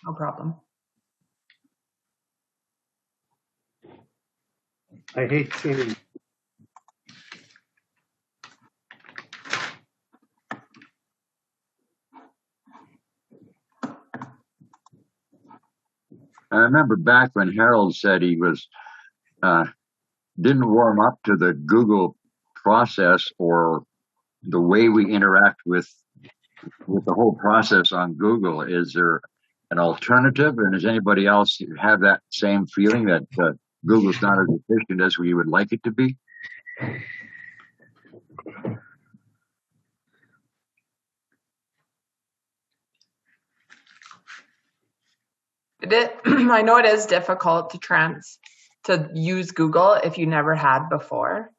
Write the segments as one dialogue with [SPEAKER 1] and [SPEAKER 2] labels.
[SPEAKER 1] No problem.
[SPEAKER 2] I hate seeing.
[SPEAKER 3] I remember back when Harold said he was didn't warm up to the Google process or the way we interact with the whole process on Google. Is there an alternative, and does anybody else have that same feeling that Google's not as efficient as we would like it to be?
[SPEAKER 1] I know it is difficult to use Google if you never had before.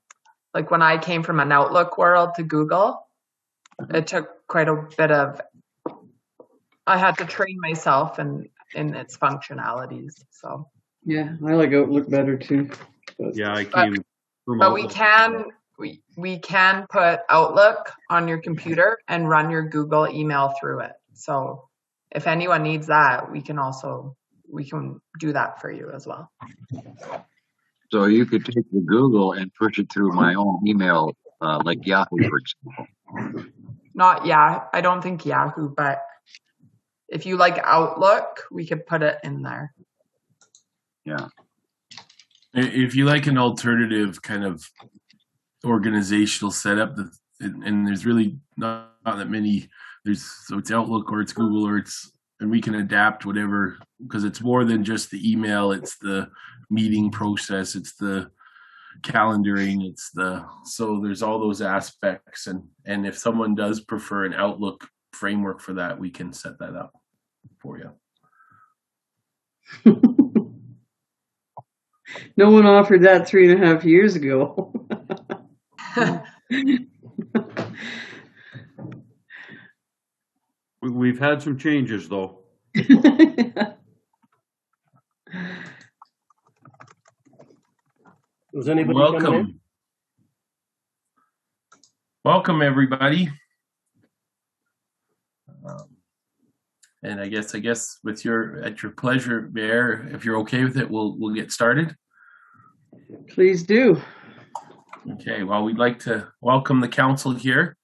[SPEAKER 1] Like when I came from an Outlook world to Google, it took quite a bit of, I had to train myself in its functionalities. So
[SPEAKER 4] yeah, I like Outlook better too.
[SPEAKER 5] Yeah, I came from
[SPEAKER 1] but
[SPEAKER 5] Outlook.
[SPEAKER 1] we can put Outlook on your computer and run your Google email through it. So if anyone needs that, we can do that for you as well.
[SPEAKER 3] So you could take the Google and push it through my own email, like Yahoo, for example.
[SPEAKER 1] I don't think Yahoo, but if you like Outlook, we could put it in there.
[SPEAKER 3] Yeah.
[SPEAKER 6] If you like an alternative kind of organizational setup, and there's really not that many. So it's Outlook or it's Google and we can adapt whatever, because it's more than just the email. It's the meeting process. It's the calendaring. So there's all those aspects. And if someone does prefer an Outlook framework for that, we can set that up for you.
[SPEAKER 4] No one offered that 3.5 years ago.
[SPEAKER 5] We've had some changes, though.
[SPEAKER 2] Was anybody coming in?
[SPEAKER 6] Welcome, everybody. And I guess at your pleasure, Mayor, if you're okay with it, we'll get started.
[SPEAKER 4] Please do.
[SPEAKER 6] Okay. Well, we'd like to welcome the council here.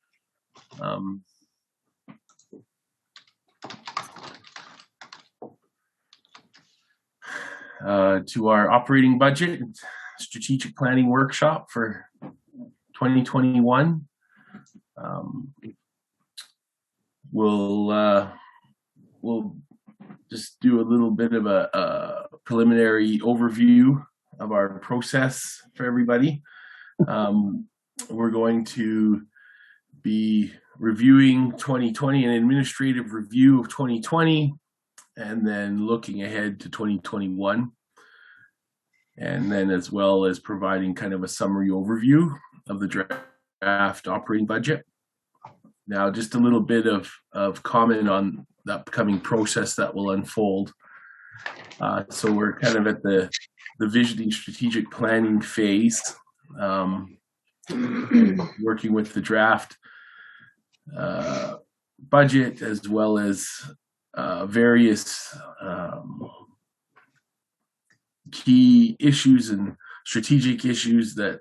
[SPEAKER 6] To our operating budget strategic planning workshop for 2021. We'll just do a little bit of a preliminary overview of our process for everybody. We're going to be reviewing 2020, an administrative review of 2020, and then looking ahead to 2021. And then as well as providing kind of a summary overview of the draft operating budget. Now, just a little bit of comment on the upcoming process that will unfold. So we're kind of at the visioning strategic planning phase, working with the draft budget as well as various key issues and strategic issues that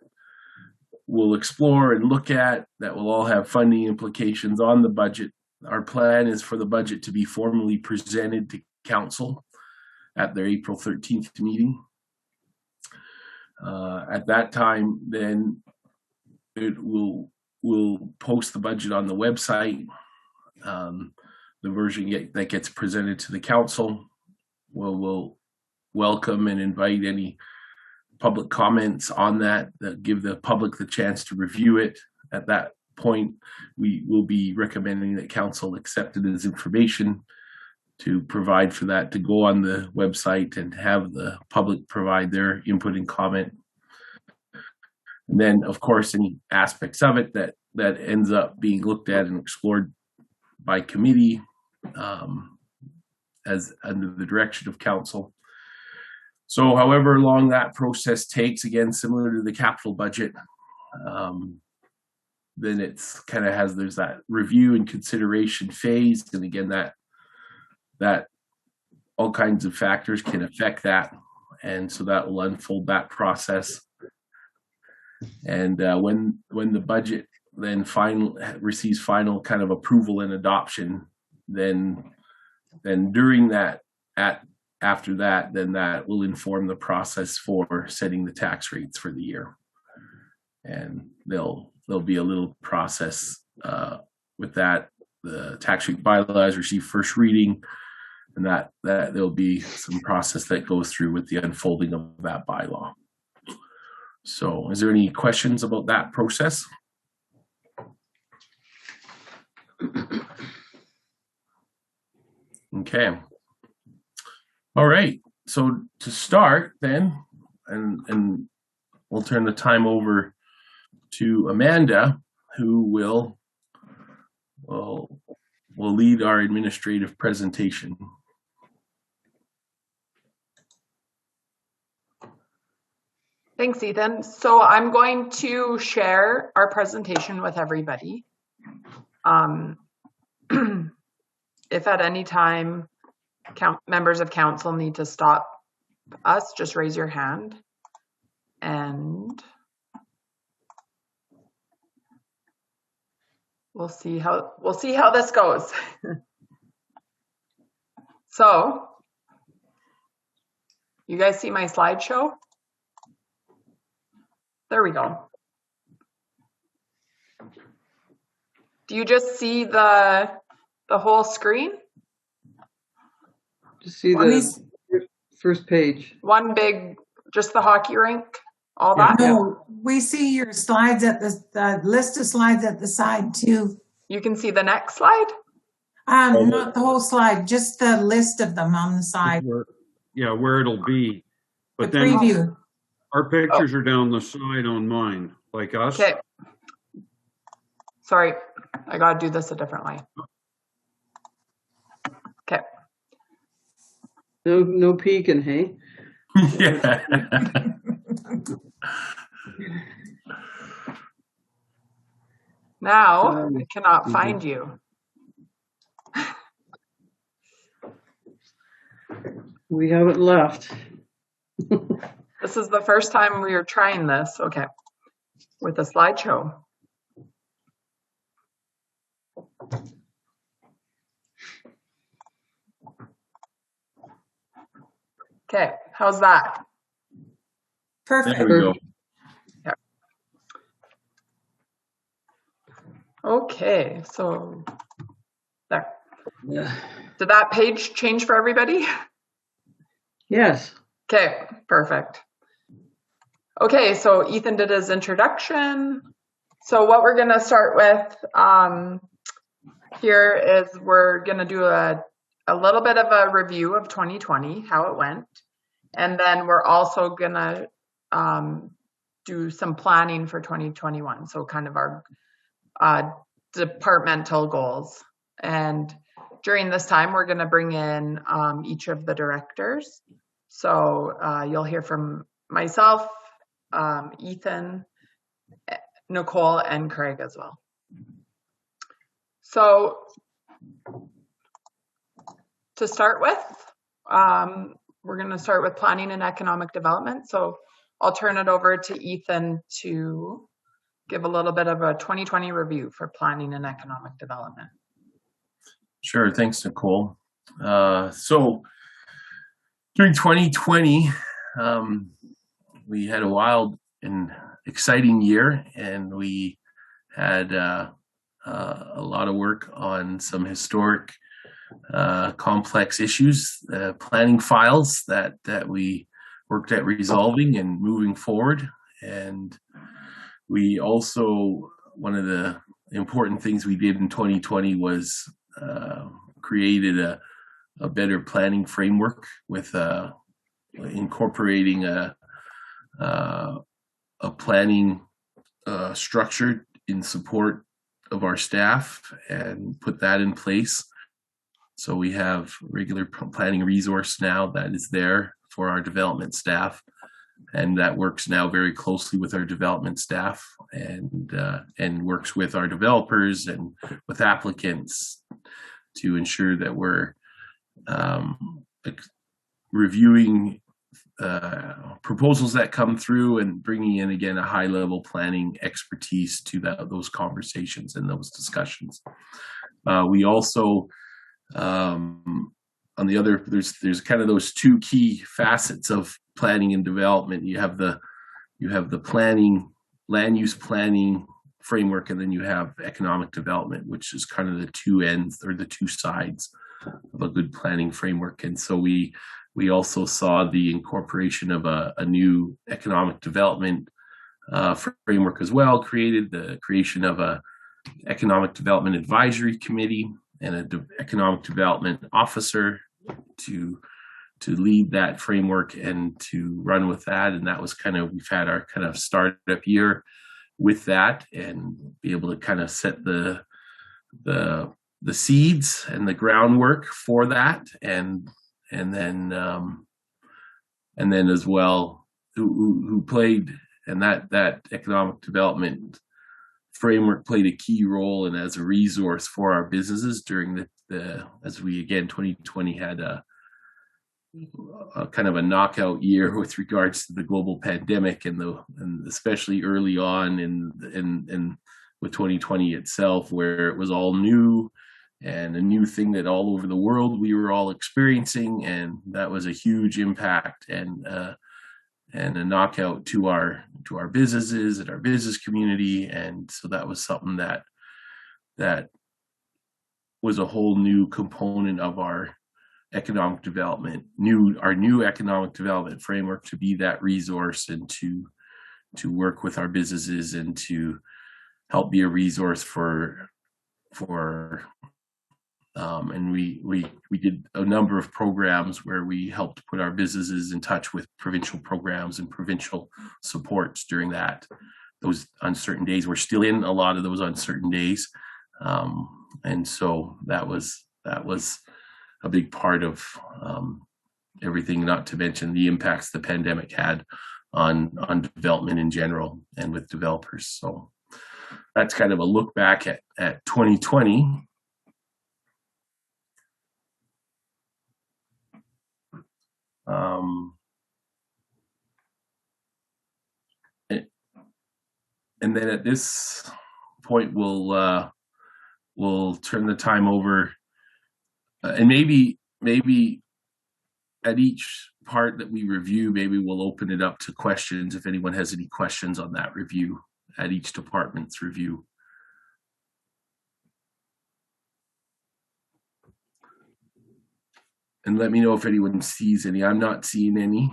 [SPEAKER 6] we'll explore and look at that will all have funding implications on the budget. Our plan is for the budget to be formally presented to council at their April 13th meeting. At that time, then we'll post the budget on the website. The version that gets presented to the council. We'll welcome and invite any public comments on that give the public the chance to review it. At that point, we will be recommending that council accept it as information to provide for that to go on the website and have the public provide their input and comment. And then, of course, any aspects of it that ends up being looked at and explored by committee as under the direction of council. So however long that process takes, again, similar to the capital budget, then it's kind of there's that review and consideration phase. And again, that that all kinds of factors can affect that. And so that will unfold that process. And when the budget then receives final kind of approval and adoption, then during that, after that, then that will inform the process for setting the tax rates for the year. And there'll be a little process with that. The tax rate bylaws receive first reading, and that there'll be some process that goes through with the unfolding of that bylaw. So is there any questions about that process? Okay. All right. So to start then, and we'll turn the time over to Amanda, who will lead our administrative presentation.
[SPEAKER 1] Thanks, Ethan. So I'm going to share our presentation with everybody. If at any time members of council need to stop us, just raise your hand and we'll see how this goes. So, you guys see my slideshow? There we go. Do you just see the whole screen?
[SPEAKER 4] Just see the first page.
[SPEAKER 1] One big, just the hockey rink, all that?
[SPEAKER 7] No, we see your slides at the list of slides at the side too.
[SPEAKER 1] You can see the next slide?
[SPEAKER 7] Not the whole slide, just the list of them on the side.
[SPEAKER 5] Yeah, where it'll be. But
[SPEAKER 7] The
[SPEAKER 5] then
[SPEAKER 7] preview.
[SPEAKER 5] our pictures are down the side on mine, like us.
[SPEAKER 1] Okay. Sorry, I gotta do this a different way. Okay.
[SPEAKER 4] No peeking, hey?
[SPEAKER 6] Yeah.
[SPEAKER 1] Now, I cannot find you.
[SPEAKER 4] We haven't left.
[SPEAKER 1] This is the first time we are trying this. Okay. With a slideshow. Okay, how's that?
[SPEAKER 7] Perfect.
[SPEAKER 6] There we go.
[SPEAKER 1] Okay, so there.
[SPEAKER 4] Yeah.
[SPEAKER 1] Did that page change for everybody?
[SPEAKER 4] Yes.
[SPEAKER 1] Okay, perfect. Okay, so Ethan did his introduction. So what we're gonna start with here is we're gonna do a little bit of a review of 2020, how it went. And then we're also gonna do some planning for 2021. So kind of our departmental goals. And during this time, we're gonna bring in each of the directors. So you'll hear from myself, Ethan, Nicole, and Craig as well. So to start with, we're going to start with planning and economic development. So I'll turn it over to Ethan to give a little bit of a 2020 review for planning and economic development.
[SPEAKER 6] Sure. Thanks, Nicole. So during 2020, we had a wild and exciting year, and we had a lot of work on some historic complex issues, planning files that we worked at resolving and moving forward. And we also, one of the important things we did in 2020 was created a better planning framework with incorporating a planning structure in support of our staff and put that in place. So we have regular planning resource now that is there for our development staff, and that works now very closely with our development staff and works with our developers and with applicants to ensure that we're reviewing proposals that come through and bringing in again a high level planning expertise to those conversations and those discussions. We also on the other, there's kind of those two key facets of planning and development. You have the planning, land use planning framework, and then you have economic development, which is kind of the two ends or the two sides of a good planning framework. And so we also saw the incorporation of a new economic development framework as well, created the creation of a economic development advisory committee and an economic development officer to lead that framework and to run with that. And that was we've had our kind of startup year with that and be able to kind of set the seeds and the groundwork for that. And then as well, who played, and that economic development framework played a key role and as a resource for our businesses during as we again 2020 had a kind of a knockout year with regards to the global pandemic and especially early on in with 2020 itself, where it was all new and a new thing that all over the world we were all experiencing, and that was a huge impact and a knockout to our businesses and our business community. And so that was something that was a whole new component of our economic development, our new economic development framework, to be that resource and to work with our businesses and to help be a resource for and we did a number of programs where we helped put our businesses in touch with provincial programs and provincial supports during those uncertain days. We're still in a lot of those uncertain days, and so that was a big part of everything. Not to mention the impacts the pandemic had on development in general and with developers. So that's kind of a look back at 2020. And then at this point, we'll turn the time over, and maybe at each part that we review, maybe we'll open it up to questions if anyone has any questions on that review at each department's review. And let me know if anyone sees any. I'm not seeing any.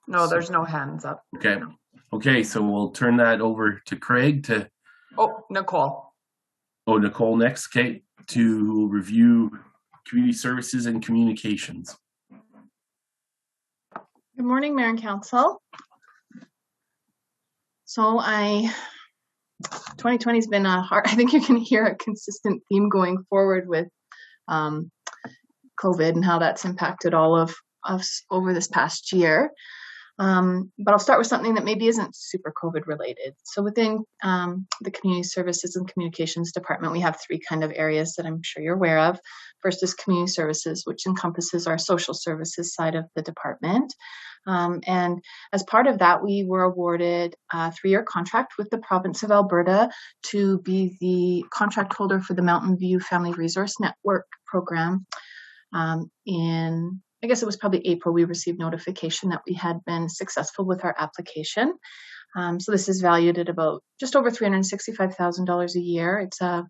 [SPEAKER 1] No, there's no hands up.
[SPEAKER 6] Okay, so we'll turn that over to Craig to.
[SPEAKER 1] Oh, Nicole.
[SPEAKER 6] Oh, Nicole next. Okay, to review community services and communications.
[SPEAKER 8] Good morning, Mayor and Council. So 2020 has been I think you can hear a consistent theme going forward with COVID and how that's impacted all of us over this past year. But I'll start with something that maybe isn't super COVID related. So within the Community Services and Communications Department, we have three kind of areas that I'm sure you're aware of. First is Community Services, which encompasses our social services side of the department. And as part of that, we were awarded a 3-year contract with the province of Alberta to be the contract holder for the Mountain View Family Resource Network program. In, I guess it was probably April, we received notification that we had been successful with our application. So this is valued at about just over $365,000 a year. It's a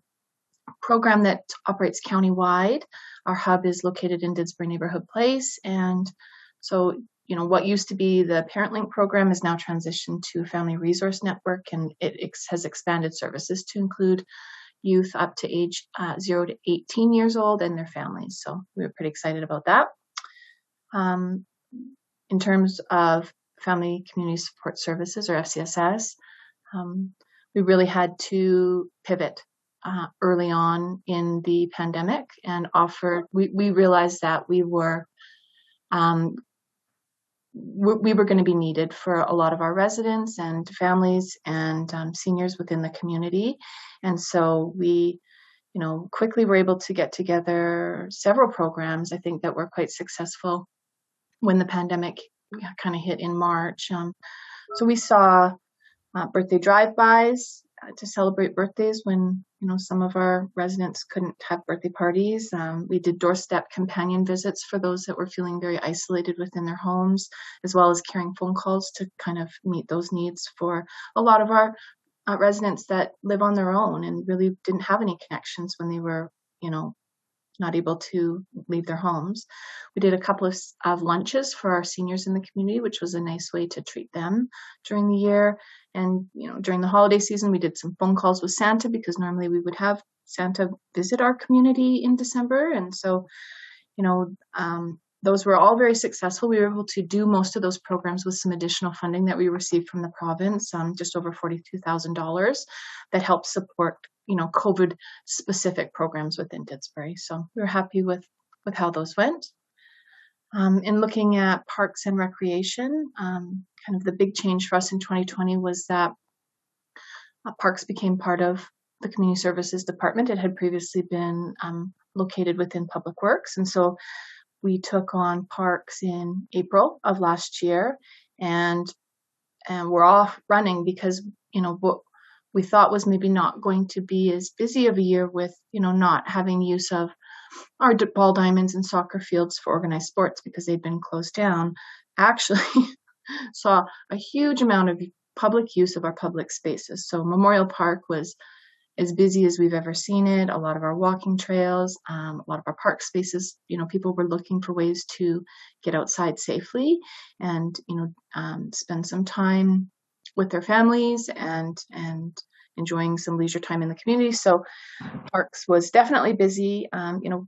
[SPEAKER 8] program that operates countywide. Our hub is located in Didsbury Neighborhood Place. And so, what used to be the Parent Link program is now transitioned to Family Resource Network, and it has expanded services to include youth up to age 0 to 18 years old and their families. So we were pretty excited about that. In terms of Family Community Support Services, or FCSS, we really had to pivot early on in the pandemic and we realized that we were going to be needed for a lot of our residents and families and seniors within the community. And so we, quickly were able to get together several programs, I think, that were quite successful when the pandemic kind of hit in March. So we saw birthday drive-bys to celebrate birthdays when some of our residents couldn't have birthday parties. We did doorstep companion visits for those that were feeling very isolated within their homes, as well as carrying phone calls to kind of meet those needs for a lot of our residents that live on their own and really didn't have any connections when they were not able to leave their homes. We did a couple of lunches for our seniors in the community, which was a nice way to treat them during the year. And, during the holiday season, we did some phone calls with Santa, because normally we would have Santa visit our community in December. And so, those were all very successful. We were able to do most of those programs with some additional funding that we received from the province, just over $42,000, that helped support COVID specific programs within Didsbury. So we were happy with how those went. In looking at parks and recreation, kind of the big change for us in 2020 was that parks became part of the Community Services Department. It had previously been located within Public Works. And so we took on parks in April of last year, and we're off running because, what we thought was maybe not going to be as busy of a year with, not having use of our ball diamonds and soccer fields for organized sports because they'd been closed down, actually saw a huge amount of public use of our public spaces. So Memorial Park was as busy as we've ever seen it. A lot of our walking trails, a lot of our park spaces, people were looking for ways to get outside safely and, spend some time with their families and enjoying some leisure time in the community. So parks was definitely busy.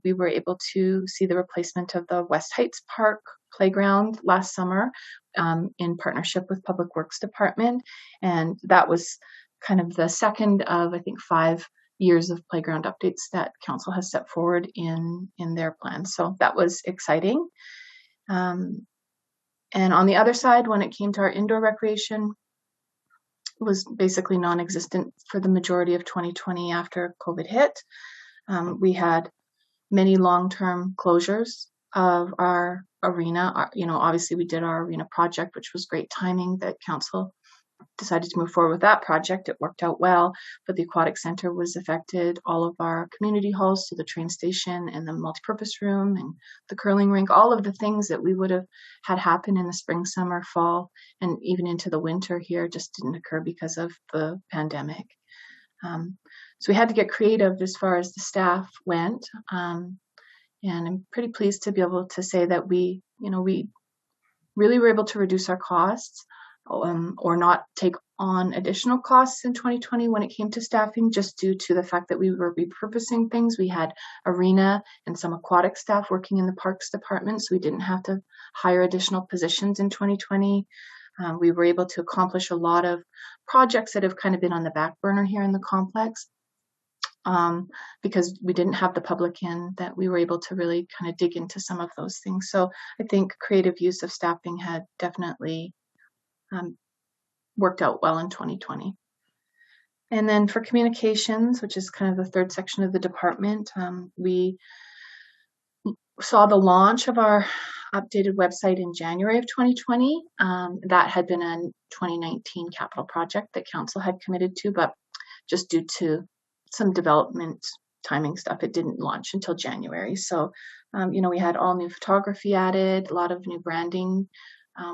[SPEAKER 8] We were able to see the replacement of the West Heights Park playground last summer in partnership with Public Works Department. And that was kind of the second of, I think, 5 years of playground updates that council has set forward in their plan. So that was exciting. And on the other side, when it came to our indoor recreation, was basically non-existent for the majority of 2020 after COVID hit. We had many long-term closures of our arena. Obviously we did our arena project, which was great timing that council decided to move forward with that project. It worked out well, but the aquatic center was affected. All of our community halls, so the train station and the multipurpose room and the curling rink, all of the things that we would have had happen in the spring, summer, fall, and even into the winter here just didn't occur because of the pandemic. So we had to get creative as far as the staff went. And I'm pretty pleased to be able to say that we really were able to reduce our costs or not take on additional costs in 2020 when it came to staffing, just due to the fact that we were repurposing things. We had arena and some aquatic staff working in the parks department, so we didn't have to hire additional positions in 2020. We were able to accomplish a lot of projects that have kind of been on the back burner here in the complex because we didn't have the public in, that we were able to really kind of dig into some of those things. So I think creative use of staffing had definitely worked out well in 2020. And then for communications, which is kind of the third section of the department, we saw the launch of our updated website in January of 2020. That had been a 2019 capital project that council had committed to, but just due to some development timing stuff, it didn't launch until January. So, we had all new photography added, a lot of new branding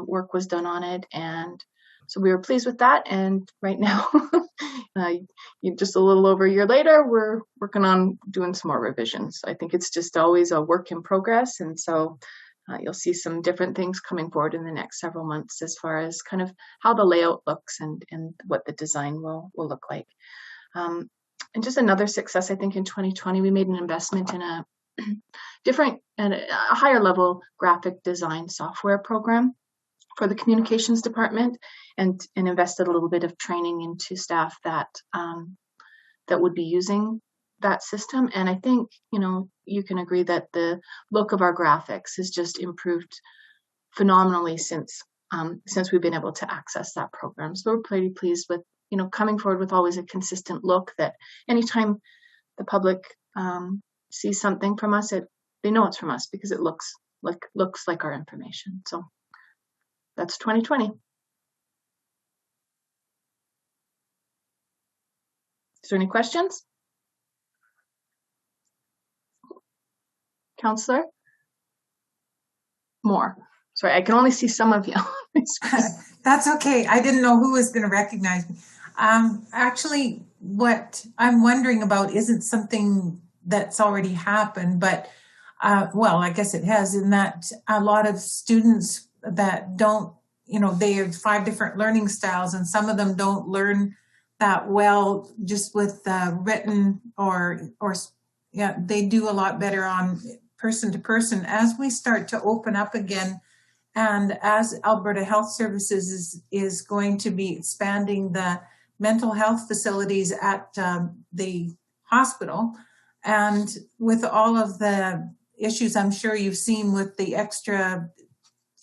[SPEAKER 8] work was done on it. And so we were pleased with that. And right now, just a little over a year later, we're working on doing some more revisions. I think it's just always a work in progress. And so you'll see some different things coming forward in the next several months as far as kind of how the layout looks and what the design will look like. And just another success, I think in 2020, we made an investment in a different and a higher level graphic design software program for the communications department, and invested a little bit of training into staff that would be using that system. And I think, you can agree that the look of our graphics has just improved phenomenally since we've been able to access that program. So we're pretty pleased with, coming forward with always a consistent look that anytime the public see something from us, they know it's from us because it looks like our information. So that's 2020. Is there any questions? Counselor? More. Sorry, I can only see some of you.
[SPEAKER 7] That's okay. I didn't know who was going to recognize me. Actually, what I'm wondering about isn't something that's already happened, but well, I guess it has, in that a lot of students that don't, they have 5 different learning styles, and some of them don't learn that well just with written or yeah, they do a lot better on person to person. As we start to open up again, and as Alberta Health Services is going to be expanding the mental health facilities at the hospital, and with all of the issues I'm sure you've seen with the extra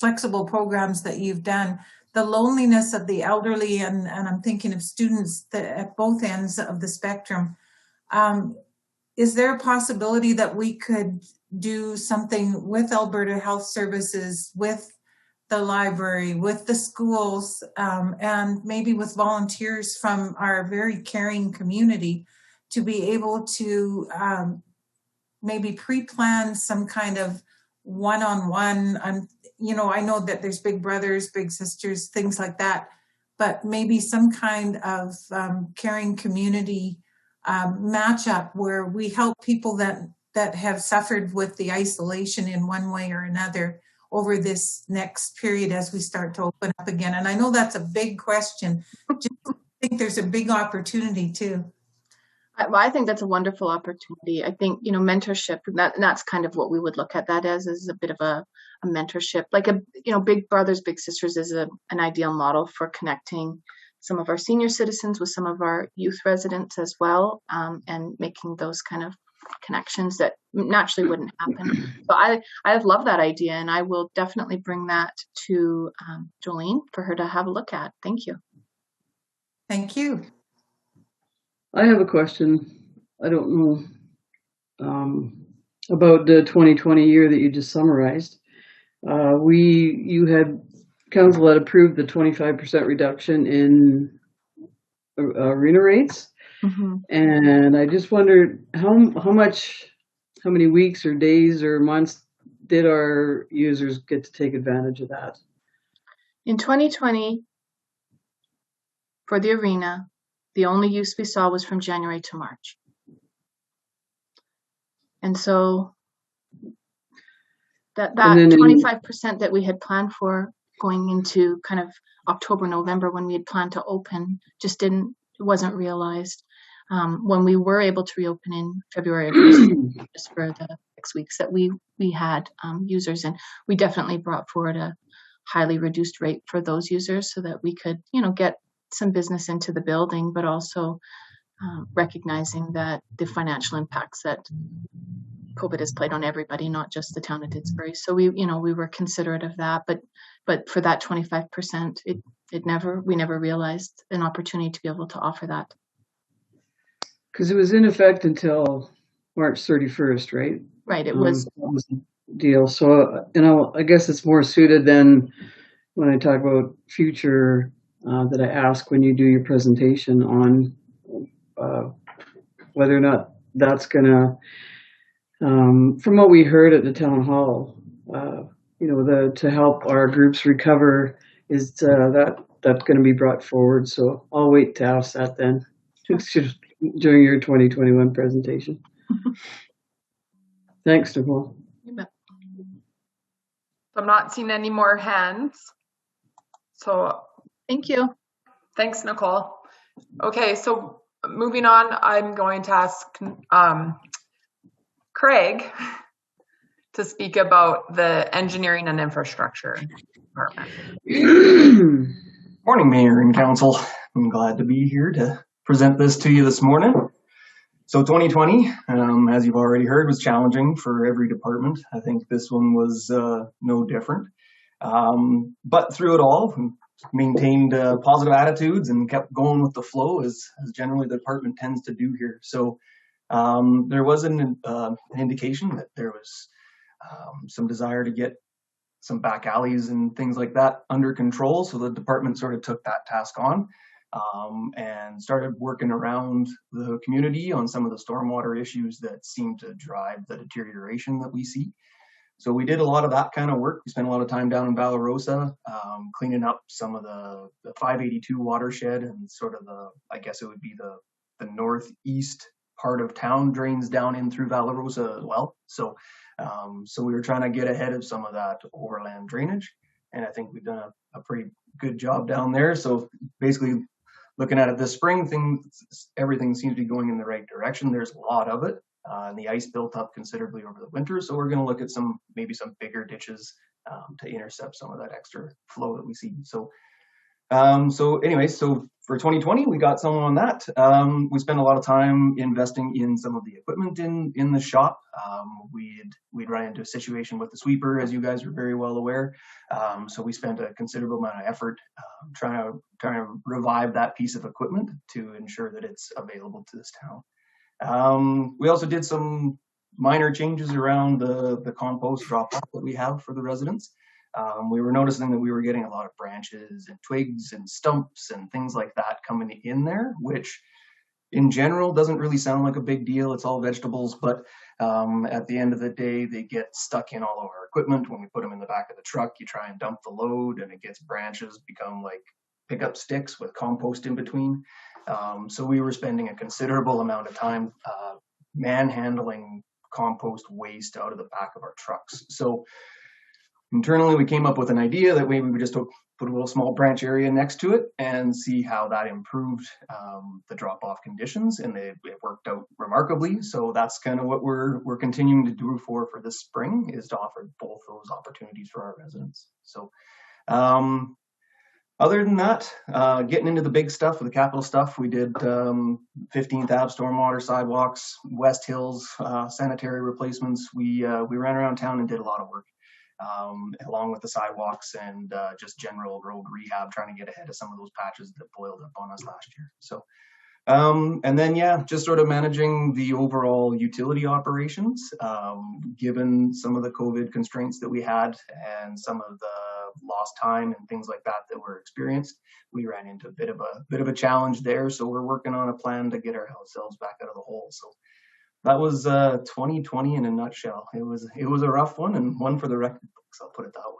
[SPEAKER 7] flexible programs that you've done, the loneliness of the elderly, and I'm thinking of students at both ends of the spectrum, is there a possibility that we could do something with Alberta Health Services, with the library, with the schools, and maybe with volunteers from our very caring community to be able to maybe pre-plan some kind of one-on-one? I know that there's big brothers, big sisters, things like that, but maybe some kind of caring community matchup where we help people that have suffered with the isolation in one way or another over this next period as we start to open up again. And I know that's a big question. Just think there's a big opportunity too.
[SPEAKER 8] Well, I think that's a wonderful opportunity. I think, mentorship, that's kind of what we would look at that as a bit of a mentorship, like big brothers, big sisters is an ideal model for connecting some of our senior citizens with some of our youth residents as well, and making those kind of connections that naturally wouldn't happen. So I love that idea, and I will definitely bring that to Jolene for her to have a look at. Thank you.
[SPEAKER 7] Thank you.
[SPEAKER 4] I have a question. I don't know about the 2020 year that you just summarized. Council had approved the 25% reduction in arena rates.
[SPEAKER 8] Mm-hmm.
[SPEAKER 4] And I just wondered how many weeks or days or months did our users get to take advantage of that?
[SPEAKER 8] In 2020, for the arena, the only use we saw was from January to March. And so that 25% that we had planned for going into kind of October, November, when we had planned to open, wasn't realized. When we were able to reopen in February, just for the 6 weeks that we had users in, we definitely brought forward a highly reduced rate for those users so that we could, get some business into the building, but also recognizing that the financial impacts that COVID has played on everybody, not just the town of Didsbury. So we were considerate of that, but for that 25%, we never realized an opportunity to be able to offer that.
[SPEAKER 4] Because it was in effect until March 31st, right?
[SPEAKER 8] Right, it was.
[SPEAKER 4] That was the deal. So, I guess it's more suited than when I talk about future that I ask when you do your presentation on whether or not that's going to, from what we heard at the town hall, to help our groups recover is that's going to be brought forward. So I'll wait to ask that then. During your 2021 presentation. Thanks, Nicole.
[SPEAKER 1] I'm not seeing any more hands. So
[SPEAKER 8] thank you.
[SPEAKER 1] Thanks, Nicole. Okay, so moving on, I'm going to ask Craig to speak about the engineering and infrastructure department.
[SPEAKER 9] Morning, Mayor and Council. I'm glad to be here to present this to you this morning. So 2020, as you've already heard, was challenging for every department. I think this one was no different. But through it all, maintained positive attitudes and kept going with the flow as generally the department tends to do here. So There was an indication that there was some desire to get some back alleys and things like that under control. So the department sort of took that task on and started working around the community on some of the stormwater issues that seem to drive the deterioration that we see. So we did a lot of that kind of work. We spent a lot of time down in Valerosa, cleaning up some of the 582 watershed and sort of I guess it would be the northeast part of town drains down in through Valerosa as well. So we were trying to get ahead of some of that overland drainage, and I think we've done a pretty good job down there. So basically, looking at it this spring, everything seems to be going in the right direction. There's a lot of it, and the ice built up considerably over the winter. So we're going to look at maybe some bigger ditches to intercept some of that extra flow that we see. So for 2020, we got someone on that. We spent a lot of time investing in some of the equipment in the shop. We'd run into a situation with the sweeper, as you guys are very well aware. So we spent a considerable amount of effort trying to revive that piece of equipment to ensure that it's available to this town. We also did some minor changes around the compost drop-off that we have for the residents. We were noticing that we were getting a lot of branches and twigs and stumps and things like that coming in there, which in general doesn't really sound like a big deal. It's all vegetables, but at the end of the day, they get stuck in all of our equipment. When we put them in the back of the truck, you try and dump the load and it gets branches, become like pickup sticks with compost in between. So we were spending a considerable amount of time manhandling compost waste out of the back of our trucks. So internally, we came up with an idea that maybe we just put a little small branch area next to it and see how that improved the drop-off conditions, and it worked out remarkably. So that's kind of what we're continuing to do for this spring, is to offer both those opportunities for our residents. So other than that, getting into the big stuff, the capital stuff, we did 15th Ave stormwater sidewalks, West Hills sanitary replacements. We ran around town and did a lot of work. Along with the sidewalks and just general road rehab, trying to get ahead of some of those patches that boiled up on us last year. So, and then, just sort of managing the overall utility operations, given some of the COVID constraints that we had and some of the lost time and things like that were experienced. We ran into a bit of a challenge there. So we're working on a plan to get ourselves back out of the hole. So that was 2020 in a nutshell. It was a rough one, and one for the record books, I'll put it that way.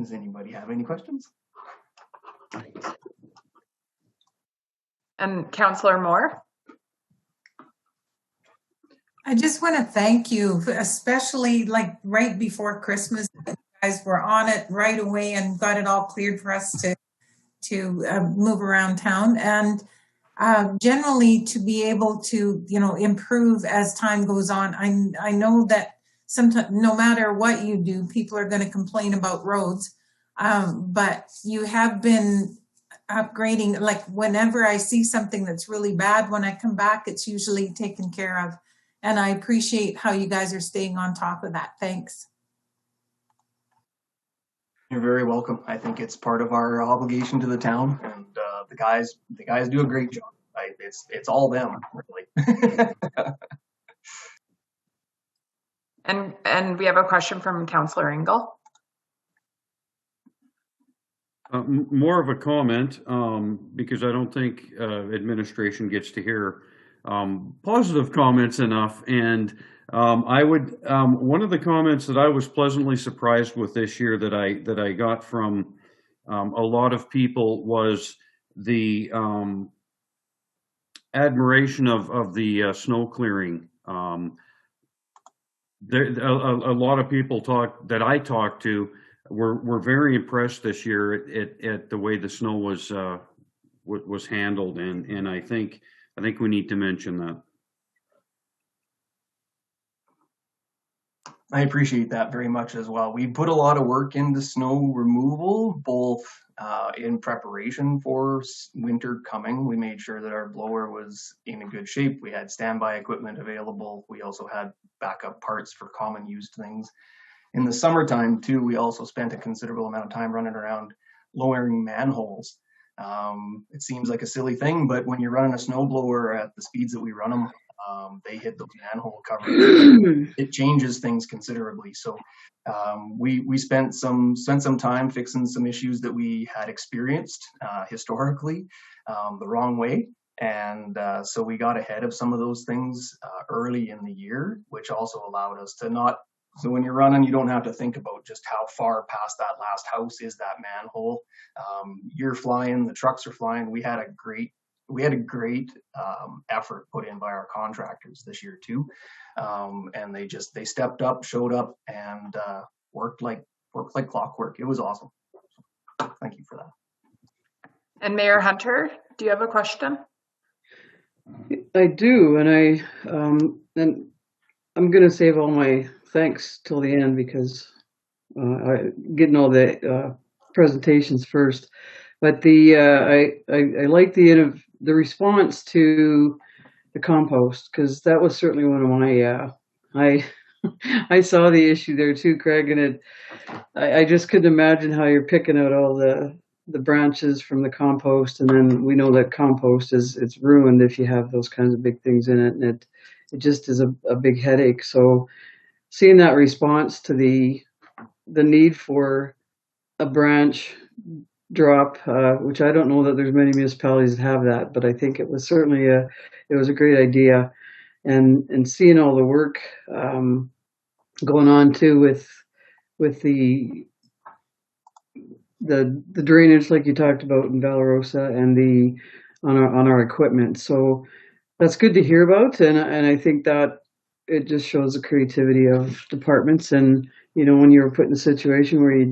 [SPEAKER 9] Does anybody have any questions?
[SPEAKER 1] And Councillor Moore?
[SPEAKER 7] I just want to thank you, especially like right before Christmas. You guys were on it right away and got it all cleared for us to move around town, and generally to be able to improve as time goes on. I know that sometimes, no matter what you do, people are going to complain about roads, but you have been upgrading. Like whenever I see something that's really bad, when I come back, it's usually taken care of, and I appreciate how you guys are staying on top of that. Thanks.
[SPEAKER 9] You're very welcome. I think it's part of our obligation to the town, and the guys do a great job. It's all them, really.
[SPEAKER 1] And we have a question from Councillor Engel.
[SPEAKER 5] More of a comment, because I don't think administration gets to hear positive comments enough. And I would, one of the comments that I was pleasantly surprised with this year that I got from a lot of people was the admiration of the snow clearing. There, a lot of people that I talked to were very impressed this year at the way the snow was handled, and I think we need to mention that.
[SPEAKER 9] I appreciate that very much as well. We put a lot of work into snow removal, both in preparation for winter coming. We made sure that our blower was in a good shape. We had standby equipment available. We also had backup parts for common used things. In the summertime too, we also spent a considerable amount of time running around lowering manholes. It seems like a silly thing, but when you're running a snowblower at the speeds that we run them, they hit those manhole covers. It changes things considerably. So we spent some time fixing some issues that we had experienced historically the wrong way. And so we got ahead of some of those things early in the year, which also allowed us to not, so when you're running, you don't have to think about just how far past that last house is that manhole. You're flying, the trucks are flying. We had a great effort put in by our contractors this year too. And they stepped up, showed up, and worked like clockwork. It was awesome. Thank you for that.
[SPEAKER 1] And Mayor Hunter, do you have a question?
[SPEAKER 4] I do, and I'm going to save all my thanks till the end because getting all the presentations first. But I like the response to the compost, because that was certainly one of my I saw the issue there too, Craig, and I just couldn't imagine how you're picking out all the branches from the compost, and then we know that compost it's ruined if you have those kinds of big things in it, and it just is a big headache. So seeing that response to the need for a branch drop, which I don't know that there's many municipalities that have that, but I think it was certainly it was a great idea, and seeing all the work going on too with the drainage, like you talked about in Valerosa, and on our equipment. So that's good to hear about, and I think that it just shows the creativity of departments. And when you were put in a situation where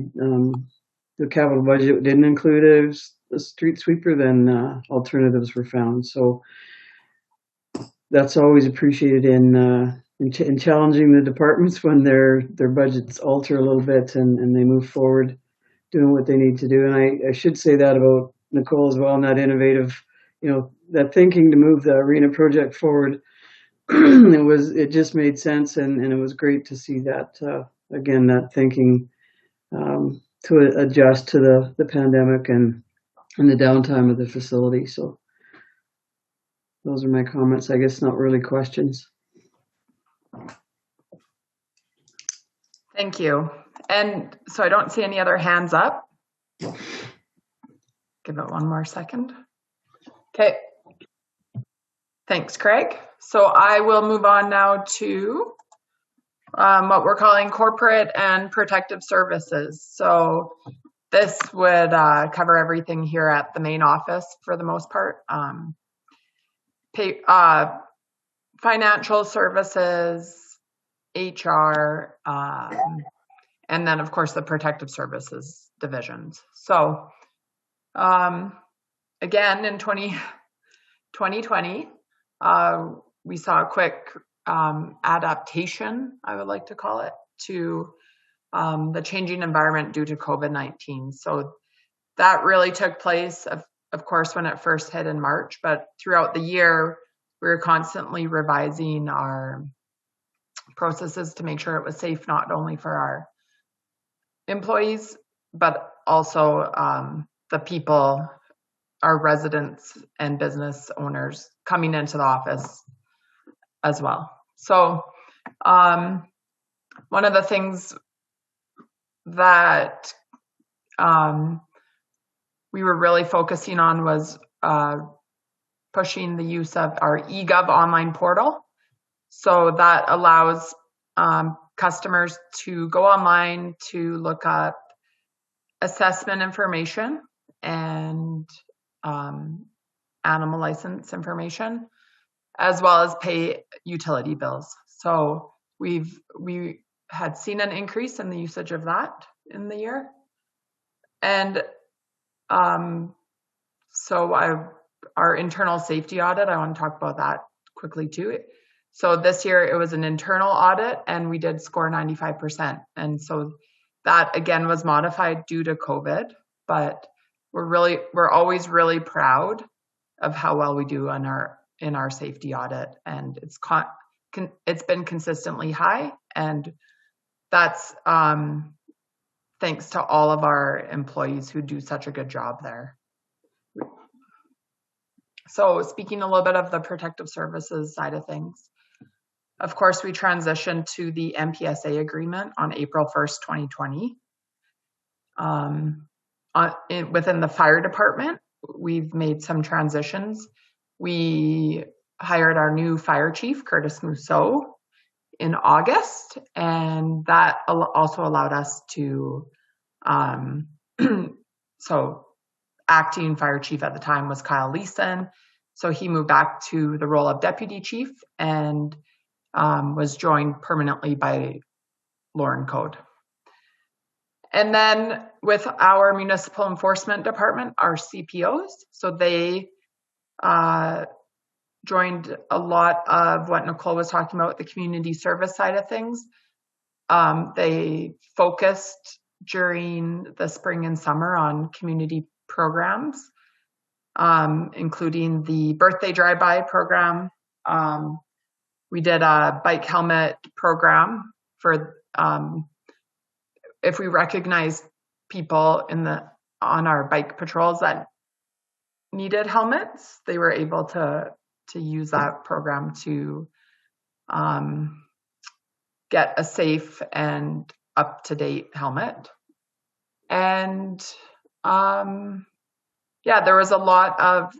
[SPEAKER 4] the capital budget didn't include a street sweeper, then alternatives were found. So that's always appreciated in challenging the departments when their budgets alter a little bit and they move forward doing what they need to do. And I should say that about Nicole as well, and that innovative, that thinking to move the arena project forward. It just made sense, and it was great to see that again, that thinking to adjust to the pandemic and the downtime of the facility. So those are my comments. I guess not really questions.
[SPEAKER 1] Thank you. And so I don't see any other hands up. Give it one more second. Okay. Thanks, Craig. So I will move on now to what we're calling corporate and protective services. So this would cover everything here at the main office for the most part. Financial services, HR, and then of course the protective services divisions. So again, in 2020, we saw a quick adaptation, I would like to call it, to the changing environment due to COVID-19. So that really took place, of course, when it first hit in March, but throughout the year, we were constantly revising our processes to make sure it was safe, not only for our employees, but also the people, our residents and business owners coming into the office as well. So one of the things that we were really focusing on was pushing the use of our eGov online portal. So that allows customers to go online to look up assessment information and animal license information, as well as pay utility bills. So we had seen an increase in the usage of that in the year. And so our internal safety audit, I want to talk about that quickly too. So this year it was an internal audit and we did score 95%. And so that again was modified due to COVID, but we're always really proud of how well we do in our safety audit, and it's been consistently high, and that's thanks to all of our employees who do such a good job there. So speaking a little bit of the protective services side of things, of course, we transitioned to the MPSA agreement on April 1st, 2020. Within the fire department, we've made some transitions. We hired our new fire chief, Curtis Mousseau, in August, and that also allowed us to, so acting fire chief at the time was Kyle Leeson. So he moved back to the role of deputy chief and was joined permanently by Lauren Code. And then with our municipal enforcement department, our CPOs, so they joined a lot of what Nicole was talking about, the community service side of things. They focused during the spring and summer on community programs, including the birthday drive-by program. We did a bike helmet program for if we recognize people on our bike patrols that needed helmets, they were able to use that program to get a safe and up-to-date helmet. And yeah, there was a lot of,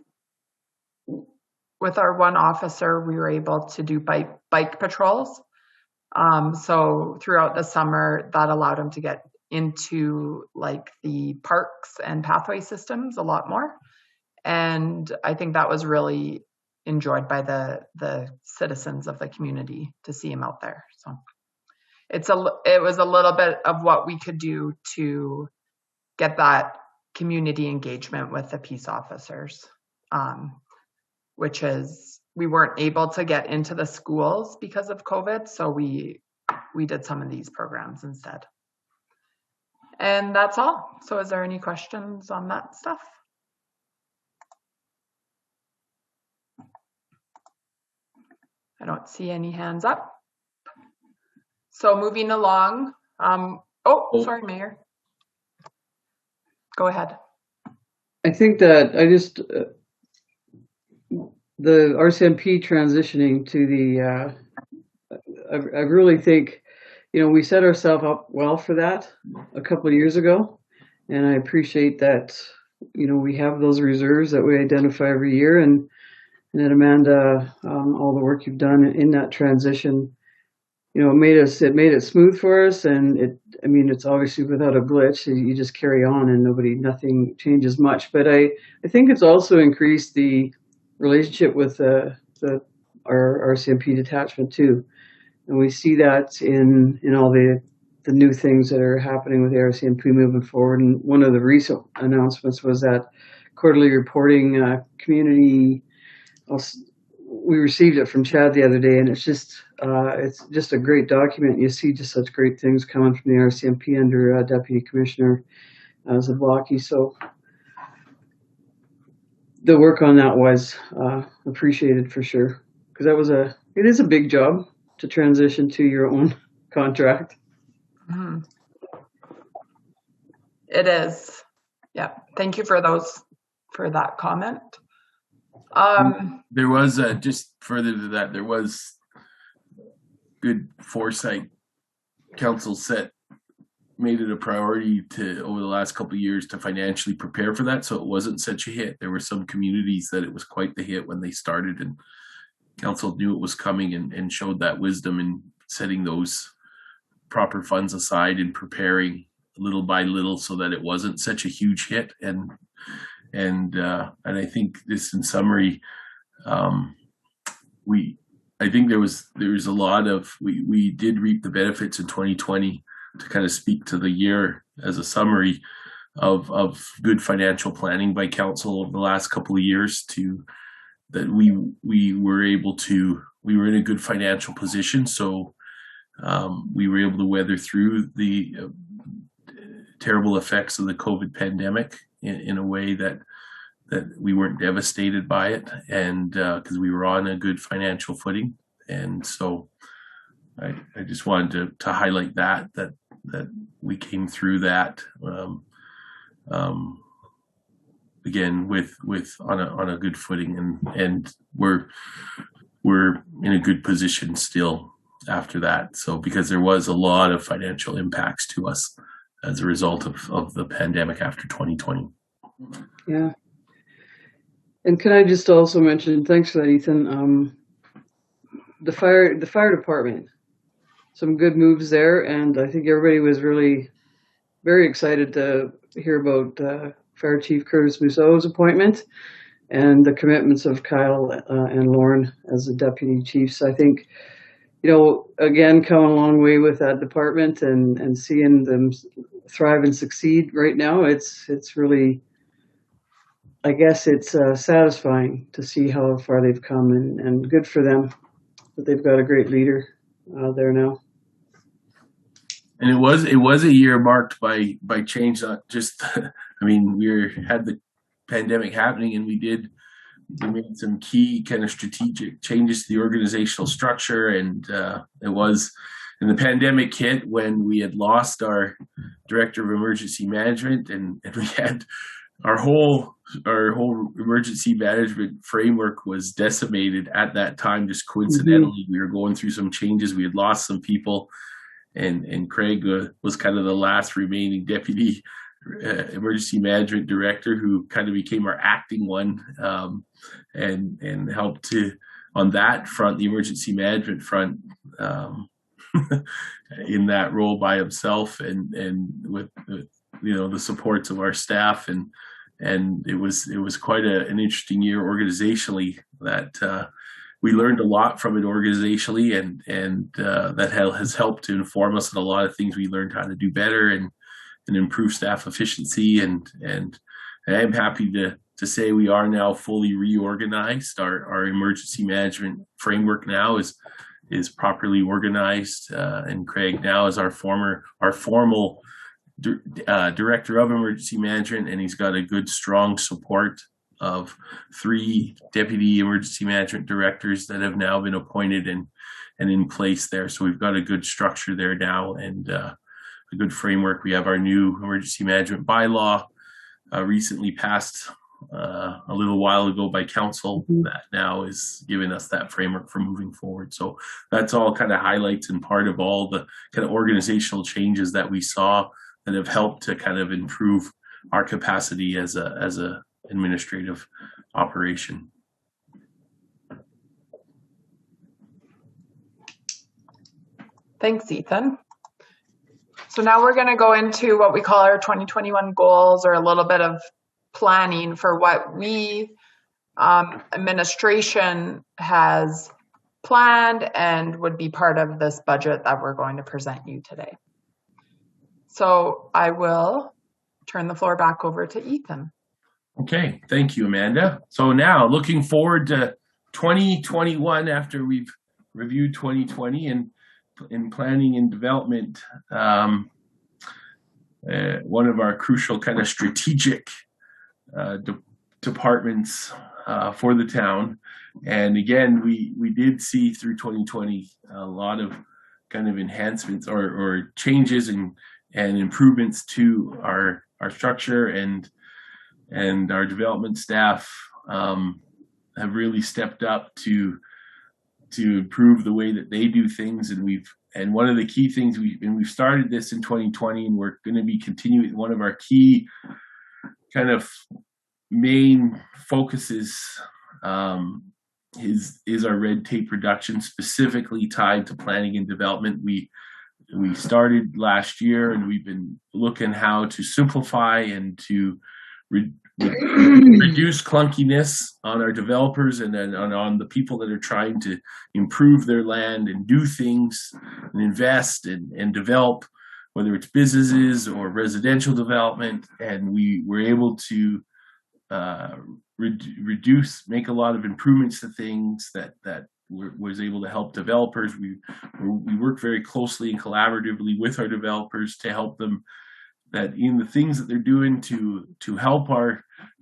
[SPEAKER 1] with our one officer, we were able to do bike patrols. So throughout the summer, that allowed him to get into like the parks and pathway systems a lot more. And I think that was really enjoyed by the citizens of the community to see him out there. So it was a little bit of what we could do to get that community engagement with the peace officers, which is, we weren't able to get into the schools because of COVID. So we did some of these programs instead. And that's all. So is there any questions on that stuff? I don't see any hands up. So moving along. Sorry, Mayor. Go ahead.
[SPEAKER 4] I think that the RCMP transitioning to the, I really think, we set ourselves up well for that a couple of years ago. And I appreciate that, we have those reserves that we identify every year. And that Amanda, all the work you've done in that transition, it made it smooth for us. And it's obviously without a glitch, you just carry on and nothing changes much. But I think it's also increased the relationship with our RCMP detachment too. And we see that in all the new things that are happening with the RCMP moving forward. And one of the recent announcements was that quarterly reporting community. We received it from Chad the other day, and it's just a great document. You see just such great things coming from the RCMP under Deputy Commissioner Zablocki. So the work on that was appreciated for sure, because it is a big job to transition to your own contract.
[SPEAKER 1] Mm-hmm. It is. Yeah. Thank you for that comment.
[SPEAKER 6] There was just further to that, there was good foresight. Council made it a priority over the last couple of years to financially prepare for that, so it wasn't such a hit. There were some communities that it was quite the hit when they started, and Council knew it was coming and showed that wisdom in setting those proper funds aside and preparing little by little so that it wasn't such a huge hit. And I think this, in summary, I think there was a lot of, we did reap the benefits in 2020, to kind of speak to the year as a summary of good financial planning by council over the last couple of years, that we were in a good financial position. So we were able to weather through the terrible effects of the COVID pandemic in a way that we weren't devastated by it, and because we were on a good financial footing. And so I just wanted to highlight that we came through that again with on a good footing, and we're in a good position still after that. So because there was a lot of financial impacts to us as a result of the pandemic after 2020.
[SPEAKER 4] Yeah. And can I just also mention, thanks for that, Ethan, the fire department, some good moves there, and I think everybody was really very excited to hear about Fire Chief Curtis Mousseau's appointment and the commitments of Kyle and Lauren as the deputy chiefs. I think, again, coming a long way with that department and seeing them thrive and succeed right now, it's really, I guess it's satisfying to see how far they've come, and good for them that they've got a great leader there now.
[SPEAKER 6] And it was a year marked by change, not just, we had the pandemic happening, and we made some key kind of strategic changes to the organizational structure. And the pandemic hit when we had lost our director of emergency management, and we had our whole emergency management framework was decimated at that time. Just coincidentally, we were going through some changes. We had lost some people. And Craig was kind of the last remaining deputy emergency management director, who kind of became our acting one, and helped to, on that front, the emergency management front, in that role by himself, and with the supports of our staff, and it was quite an interesting year organizationally. That we learned a lot from it organizationally, and that has helped to inform us on a lot of things. We learned how to do better and improve staff efficiency, and I'm happy to say we are now fully reorganized. Our emergency management framework now is properly organized, and Craig now is our formal director of emergency management, and he's got a good, strong support of 3 deputy emergency management directors that have now been appointed and in place there. So we've got a good structure there now, and a good framework. We have our new emergency management bylaw, recently passed a little while ago by council, that now is giving us that framework for moving forward. So that's all kind of highlights and part of all the kind of organizational changes that we saw that have helped to kind of improve our capacity as a administrative operation.
[SPEAKER 1] Thanks, Ethan. So now we're going to go into what we call our 2021 goals, or a little bit of planning for what we, administration, has planned and would be part of this budget that we're going to present you today. So I will turn the floor back over to Ethan.
[SPEAKER 6] Okay, thank you, Amanda. So now looking forward to 2021, after we've reviewed 2020 and in planning and development, one of our crucial kind of strategic departments for the town. And again, we did see through 2020 a lot of kind of enhancements or changes and improvements to our structure, and our development staff have really stepped up to improve the way that they do things. And one of the key things we've started this in 2020, and we're going to be continuing. One of our key kind of main focuses is our red tape reduction, specifically tied to planning and development. We started last year, and we've been looking how to simplify and to reduce clunkiness on our developers, and then on the people that are trying to improve their land and do things and invest and develop, whether it's businesses or residential development. And we were able to make a lot of improvements to things that was able to help developers. We work very closely and collaboratively with our developers to help them that in the things that they're doing to help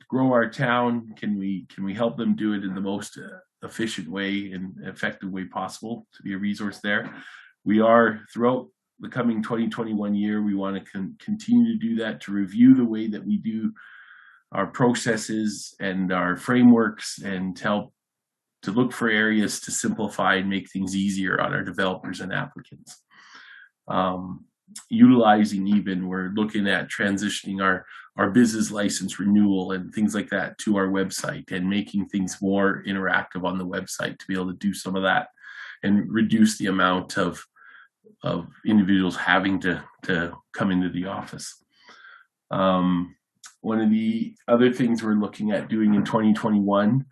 [SPEAKER 6] grow our town. Can we help them do it in the most efficient way and effective way possible to be a resource there? We are, throughout the coming 2021 year, we want to continue to do that, to review the way that we do our processes and our frameworks, and help to look for areas to simplify and make things easier on our developers and applicants. Utilizing even, we're looking at transitioning our business license renewal and things like that to our website, and making things more interactive on the website to be able to do some of that and reduce the amount of individuals having to come into the office. One of the other things we're looking at doing in 2021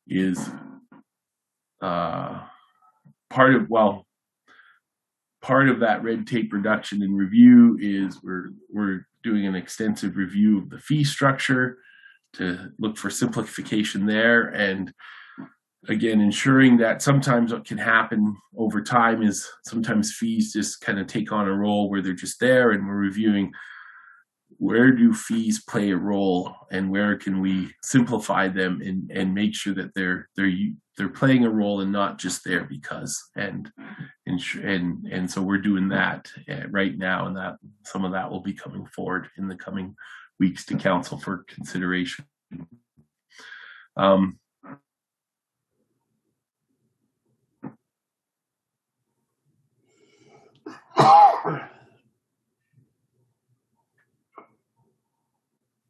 [SPEAKER 6] is part of that red tape reduction and review is we're doing an extensive review of the fee structure to look for simplification there, and again, ensuring that sometimes what can happen over time is sometimes fees just kind of take on a role where they're just there, and we're reviewing where do fees play a role and where can we simplify them and make sure that they're playing a role and not just there because, and so we're doing that right now, and that some of that will be coming forward in the coming weeks to council for consideration.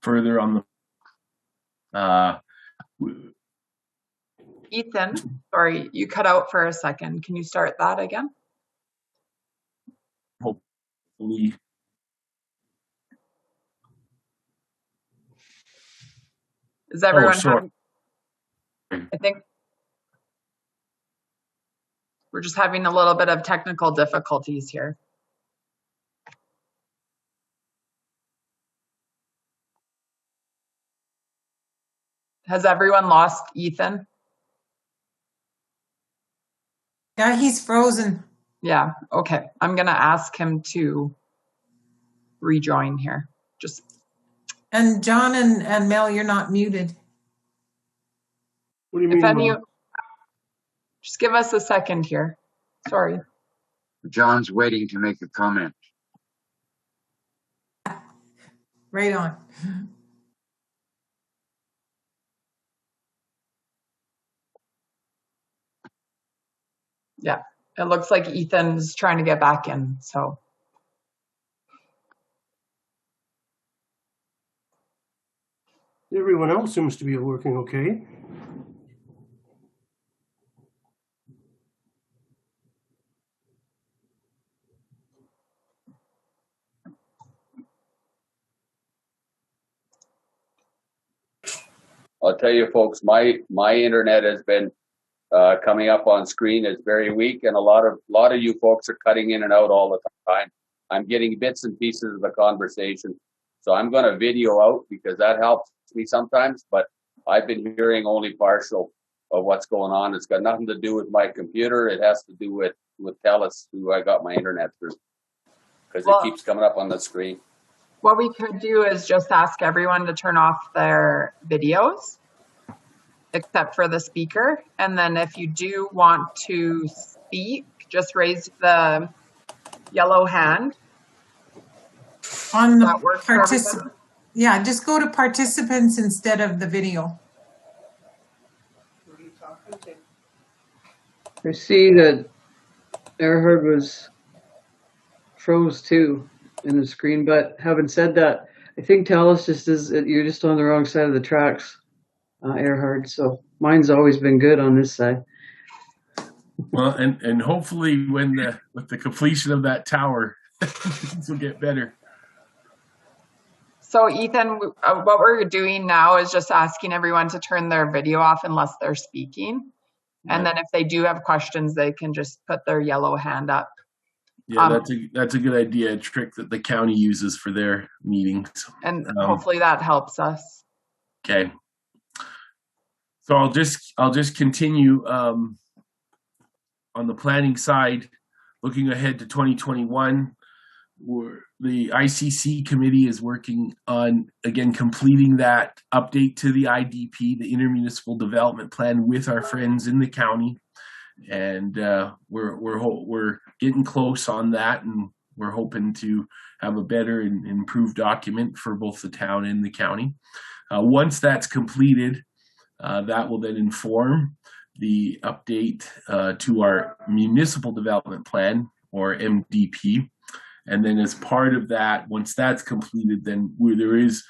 [SPEAKER 6] Further on the
[SPEAKER 1] Ethan, sorry, you cut out for a second. Can you start that again?
[SPEAKER 6] hopefully
[SPEAKER 1] Is everyone
[SPEAKER 6] sorry.
[SPEAKER 1] I think we're just having a little bit of technical difficulties here. Has everyone lost Ethan?
[SPEAKER 7] Yeah, he's frozen.
[SPEAKER 1] Yeah, okay. I'm gonna ask him to rejoin here.
[SPEAKER 7] And John and Mel, you're not muted.
[SPEAKER 2] What do you mean?
[SPEAKER 1] If any, just give us a second here. Sorry.
[SPEAKER 3] John's waiting to make a comment.
[SPEAKER 7] Right on.
[SPEAKER 1] Yeah, it looks like Ethan's trying to get back in, so.
[SPEAKER 2] Everyone else seems to be working okay.
[SPEAKER 10] I'll tell you folks, my internet has been coming up on screen is very weak, and a lot of you folks are cutting in and out all the time. I'm getting bits and pieces of the conversation, so I'm going to video out because that helps me sometimes, but I've been hearing only partial of what's going on. It's got nothing to do with my computer. It has to do with TELUS, who I got my internet through, because it keeps coming up on the screen.
[SPEAKER 1] What we could do is just ask everyone to turn off their videos, except for the speaker. And then if you do want to speak, just raise the yellow hand.
[SPEAKER 7] On the
[SPEAKER 1] That works for everybody?
[SPEAKER 7] yeah, just go to participants instead of the video.
[SPEAKER 4] I see that Erhard was froze too in the screen, but having said that, I think TELUS just is, you're just on the wrong side of the tracks, Erhard. So mine's always been good on this side.
[SPEAKER 6] well, and hopefully with the completion of that tower, things will get better.
[SPEAKER 1] So Ethan, what we're doing now is just asking everyone to turn their video off unless they're speaking. And then if they do have questions, they can just put their yellow hand up.
[SPEAKER 6] Yeah, that's a good idea, a trick that the county uses for their meetings.
[SPEAKER 1] And hopefully that helps us.
[SPEAKER 6] Okay. So I'll just continue on the planning side, looking ahead to 2021. The ICC committee is working on, again, completing that update to the IDP, the Intermunicipal Development Plan, with our friends in the county. And we're getting close on that, and we're hoping to have a better and improved document for both the town and the county. Once that's completed, that will then inform the update to our municipal development plan, or MDP. And then as part of that, once that's completed, then there is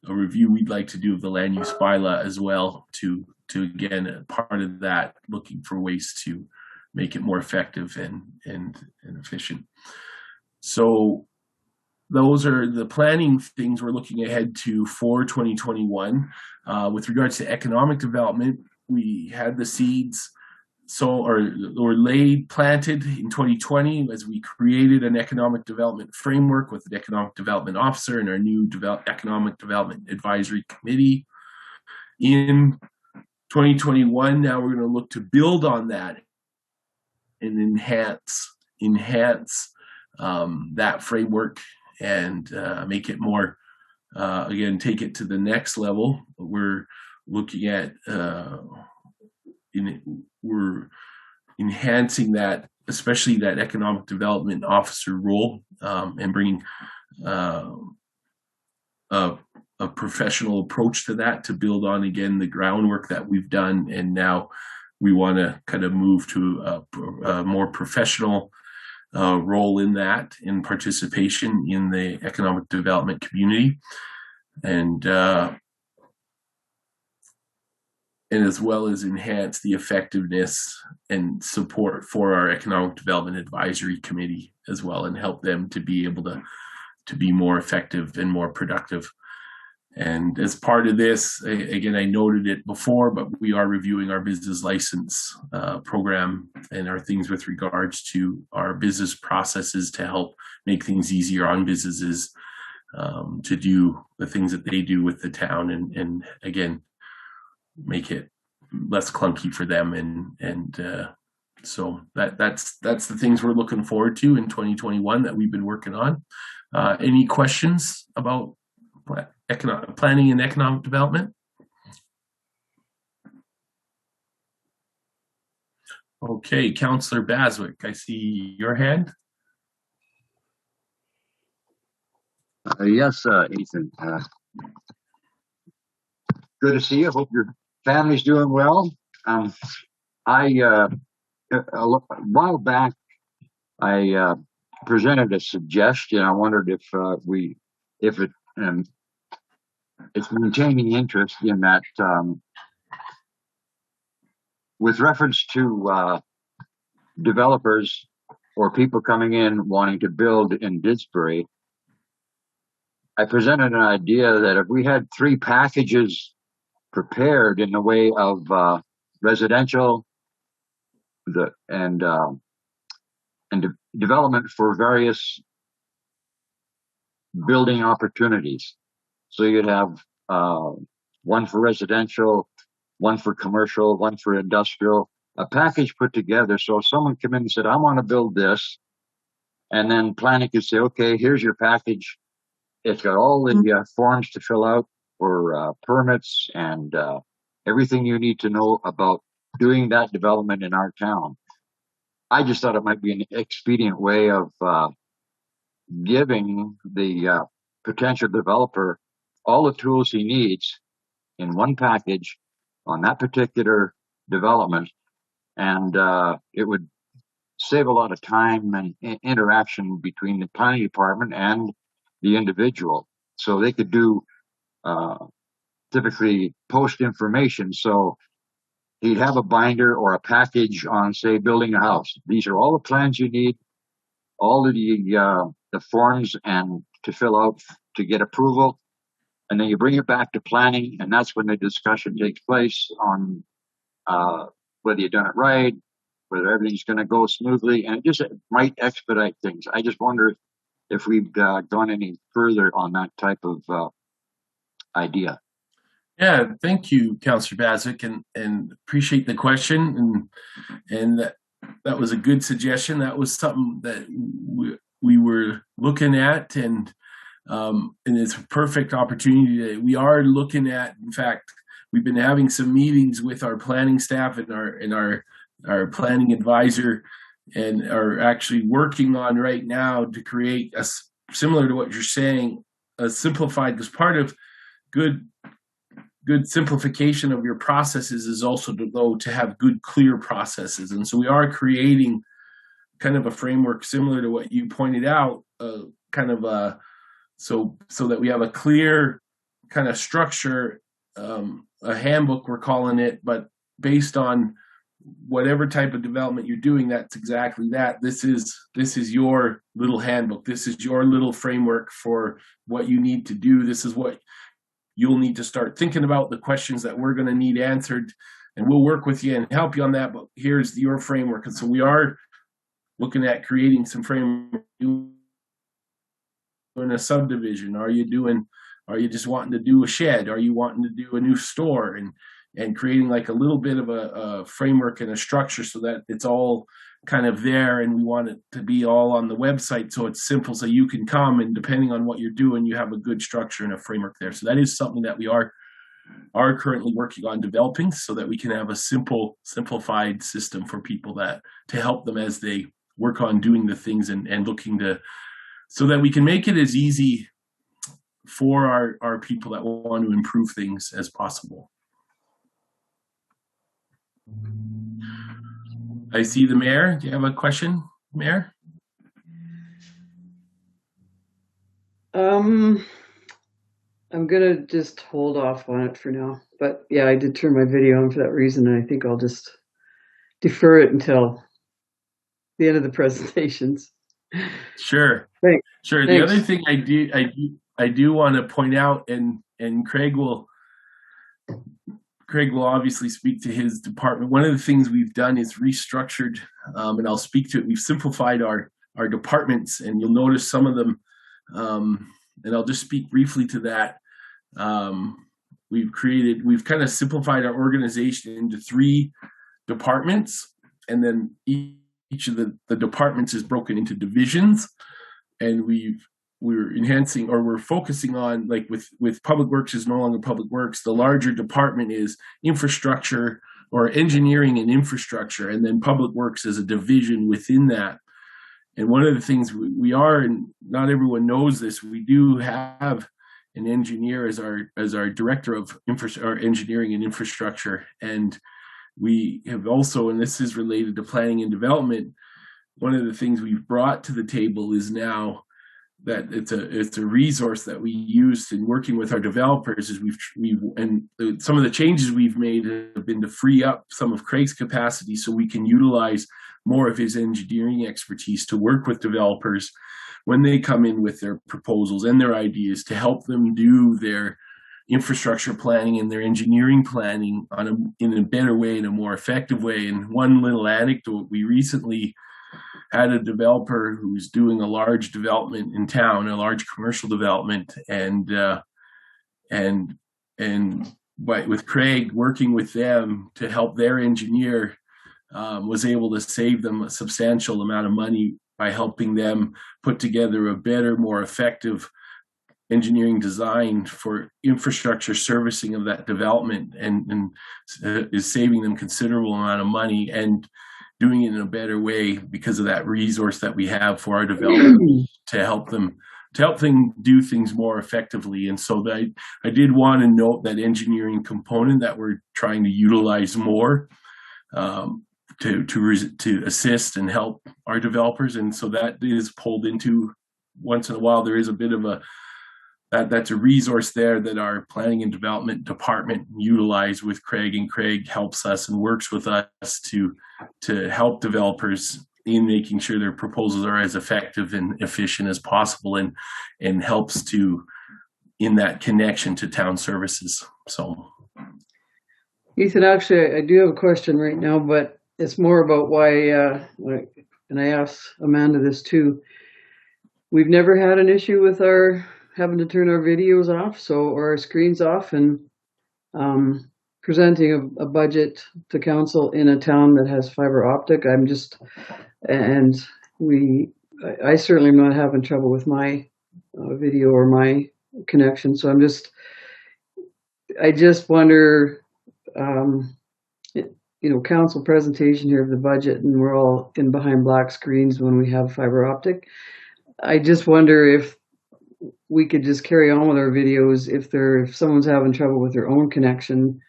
[SPEAKER 6] a review we'd like to do of the land use bylaw as well, to again, part of that, looking for ways to make it more effective and efficient. So those are the planning things we're looking ahead to for 2021. With regards to economic development, we had the seeds planted in 2020 as we created an economic development framework with an economic development officer and our new economic development advisory committee. In 2021, now we're going to look to build on that and enhance that framework and make it more, again, take it to the next level. We're looking at we're enhancing that, especially that economic development officer role, and bringing a professional approach to that, to build on, again, the groundwork that we've done. And now we want to kind of move to a more professional role in that, in participation in the economic development community. And as well as enhance the effectiveness and support for our economic development advisory committee as well, and help them to be able to be more effective and more productive. And as part of this, again, I noted it before, but we are reviewing our business license program and our things with regards to our business processes to help make things easier on businesses to do the things that they do with the town, and again, make it less clunky for them. And so that's the things we're looking forward to in 2021 that we've been working on. Any questions about planning and economic development? Okay, Councillor Baswick, I see your hand.
[SPEAKER 3] Yes, Ethan. Good to see you. Hope your family's doing well. A while back, I presented a suggestion. I wondered if it's maintaining interest in that, with reference to developers or people coming in wanting to build in Didsbury. I presented an idea that if we had 3 packages prepared in the way of residential and development for various building opportunities. So you'd have one for residential, one for commercial, one for industrial, a package put together. So if someone came in and said, I want to build this, and then planning could say, okay, here's your package. It's got all the forms to fill out for permits and everything you need to know about doing that development in our town. I just thought it might be an expedient way of giving the potential developer all the tools he needs in one package on that particular development. And it would save a lot of time and interaction between the planning department and the individual. So they could do typically post information. So he'd have a binder or a package on, say, building a house. These are all the plans you need, all of the forms and to fill out to get approval. And then you bring it back to planning, and that's when the discussion takes place on whether you've done it right, whether everything's going to go smoothly, and it just might expedite things. I just wonder if we've gone any further on that type of idea.
[SPEAKER 6] Yeah, thank you, Councillor Baswick, and appreciate the question. And that was a good suggestion. That was something that we were looking at, and it's a perfect opportunity. We are looking at, in fact, we've been having some meetings with our planning staff and our planning advisor, and are actually working on right now to create similar to what you're saying, a simplified, because part of good good simplification of your processes is also to have good, clear processes. And so we are creating kind of a framework similar to what you pointed out, so that we have a clear kind of structure, a handbook we're calling it, but based on whatever type of development you're doing, that's exactly that. This is your little handbook. This is your little framework for what you need to do. This is what you'll need to start thinking about, the questions that we're going to need answered, and we'll work with you and help you on that. But here's your framework. And so we are looking at creating some framework. Doing a subdivision? Are you just wanting to do a shed? Are you wanting to do a new store? And creating like a little bit of a framework and a structure so that it's all kind of there, and we want it to be all on the website so it's simple, so you can come, and depending on what you're doing, you have a good structure and a framework there. So that is something that we are currently working on developing, so that we can have a simplified system for people to help them as they work on doing the things and looking to, so that we can make it as easy for our people that want to improve things as possible. I see the mayor. Do you have a question, Mayor?
[SPEAKER 4] I'm gonna just hold off on it for now. But yeah, I did turn my video on for that reason, and I think I'll just defer it until the end of the presentations.
[SPEAKER 6] Sure.
[SPEAKER 4] Thanks.
[SPEAKER 6] Sure.
[SPEAKER 4] Thanks.
[SPEAKER 6] The other thing I do want to point out, and Craig will obviously speak to his department. One of the things we've done is restructured, and I'll speak to it. We've simplified our departments, and you'll notice some of them, and I'll just speak briefly to that. We've kind of simplified our organization into 3 departments, and then each of the departments is broken into divisions, and we're enhancing, or we're focusing on, like with Public Works is no longer Public Works. The larger department is infrastructure, or engineering and infrastructure, and then Public Works is a division within that. And one of the things we are, and not everyone knows this, we do have an engineer as our director of engineering and infrastructure. And we have also, and this is related to planning and development, one of the things we've brought to the table is now that it's a resource that we used in working with our developers. Is some of the changes we've made have been to free up some of Craig's capacity so we can utilize more of his engineering expertise to work with developers when they come in with their proposals and their ideas, to help them do their infrastructure planning and their engineering planning in a better way, in a more effective way. And one little anecdote, we recently had a developer who's doing a large development in town, a large commercial development, and with Craig working with them to help their engineer, was able to save them a substantial amount of money by helping them put together a better, more effective engineering design for infrastructure servicing of that development, and is saving them considerable amount of money and doing it in a better way because of that resource that we have for our developers to help them do things more effectively. And so I did want to note that engineering component that we're trying to utilize more to assist and help our developers. And so that is pulled into, once in a while, there is a bit of that's a resource there that our planning and development department utilize with Craig, and Craig helps us and works with us to help developers in making sure their proposals are as effective and efficient as possible, and helps in that connection to town services. So,
[SPEAKER 4] Ethan, actually, I do have a question right now, but it's more about why, and I asked Amanda this too. We've never had an issue with our having to turn our videos off, or our screens off, and presenting a budget to council in a town that has fiber optic. I certainly am not having trouble with my video or my connection. So I just wonder, council presentation here of the budget, and we're all in behind black screens when we have fiber optic. I just wonder if we could just carry on with our videos if someone's having trouble with their own connection.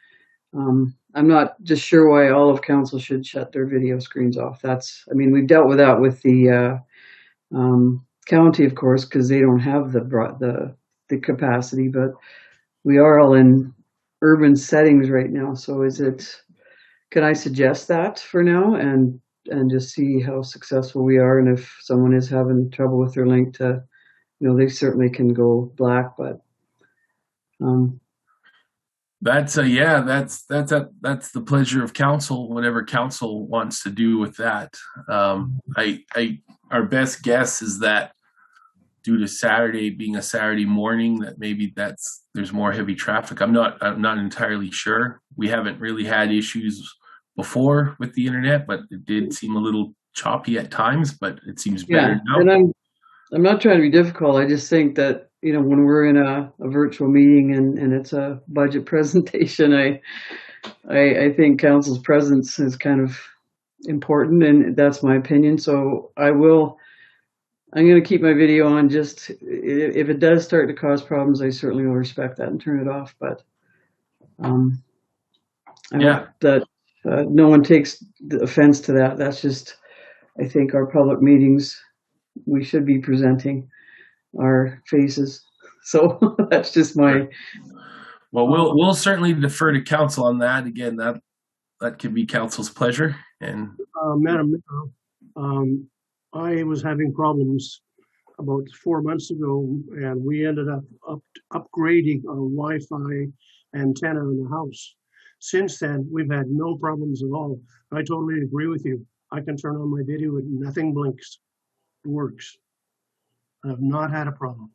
[SPEAKER 4] I'm not just sure why all of council should shut their video screens off. I mean, we've dealt with that with the county, of course, because they don't have the capacity, but we are all in urban settings right now. So can I suggest that for now and just see how successful we are? And if someone is having trouble with their link they certainly can go black, but
[SPEAKER 6] that's the pleasure of council, whatever council wants to do with that. Our best guess is that due to Saturday being a Saturday morning, that maybe there's more heavy traffic. I'm not entirely sure. We haven't really had issues before with the internet, but it did seem a little choppy at times, but it seems better now.
[SPEAKER 4] And I'm not trying to be difficult. I just think that, when we're in a virtual meeting and it's a budget presentation, I think council's presence is kind of important, and that's my opinion. So I'm going to keep my video on. Just if it does start to cause problems, I certainly will respect that and turn it off. But I hope that no one takes offense to that. That's just, I think our public meetings, we should be presenting our faces. So that's just my.
[SPEAKER 6] Well, we'll certainly defer to council on that. Again, that can be council's pleasure. And
[SPEAKER 2] Madam Mayor, I was having problems about 4 months ago, and we ended up upgrading our Wi-Fi antenna in the house. Since then, we've had no problems at all. I totally agree with you. I can turn on my video and nothing blinks. It works. I have not had a problem.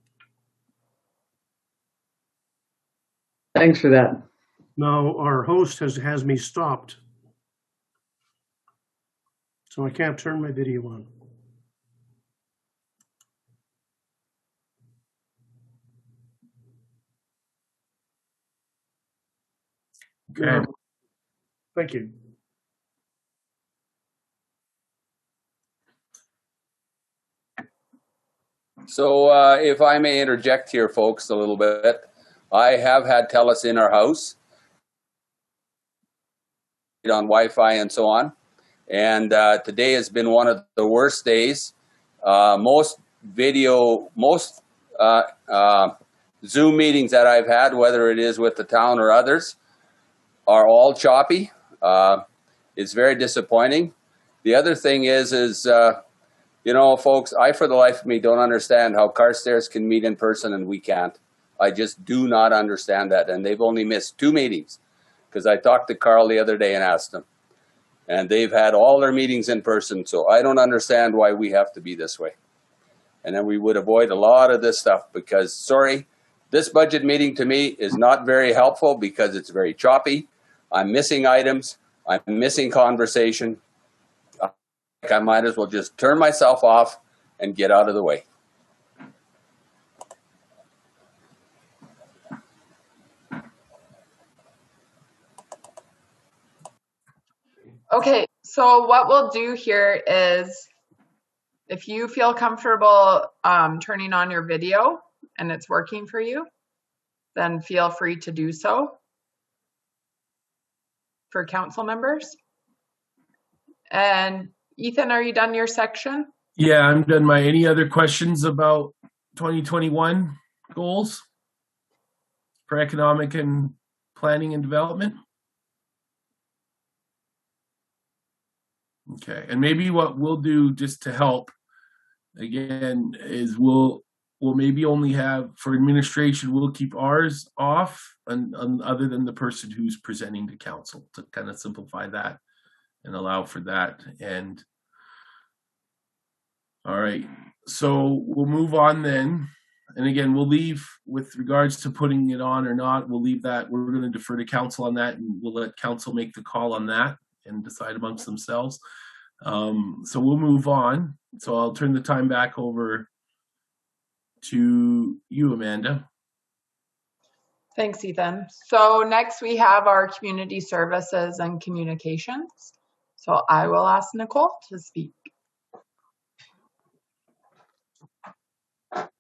[SPEAKER 4] Thanks for that.
[SPEAKER 2] Now, our host has me stopped, so I can't turn my video on.
[SPEAKER 6] okay.
[SPEAKER 2] Thank you.
[SPEAKER 10] So if I may interject here, folks, a little bit. I have had TELUS in our house on Wi-Fi and so on. And today has been one of the worst days. Most Zoom meetings that I've had, whether it is with the town or others, are all choppy. It's very disappointing. The other thing is folks, I, for the life of me, don't understand how Carstairs can meet in person and we can't. I just do not understand that. And they've only missed 2 meetings because I talked to Carl the other day and asked him. And they've had all their meetings in person. So I don't understand why we have to be this way. And then we would avoid a lot of this stuff because, sorry, this budget meeting to me is not very helpful because it's very choppy. I'm missing items. I'm missing conversation. I might as well just turn myself off and get out of the way.
[SPEAKER 1] Okay, so what we'll do here is if you feel comfortable turning on your video and it's working for you, then feel free to do so for council members. And Ethan, are you done your section?
[SPEAKER 6] Yeah, I'm done. Any other questions about 2021 goals for economic and planning and development? Okay, and maybe what we'll do just to help again is we'll maybe only have for administration, we'll keep ours off and other than the person who's presenting to council to kind of simplify that and allow for that. And all right, so we'll move on then. And again, we'll leave with regards to putting it on or not, we'll leave that. We're going to defer to council on that and we'll let council make the call on that and decide amongst themselves. So we'll move on. So I'll turn the time back over to you, Amanda.
[SPEAKER 1] Thanks, Ethan. So next we have our community services and communications. So I will ask Nicole to speak.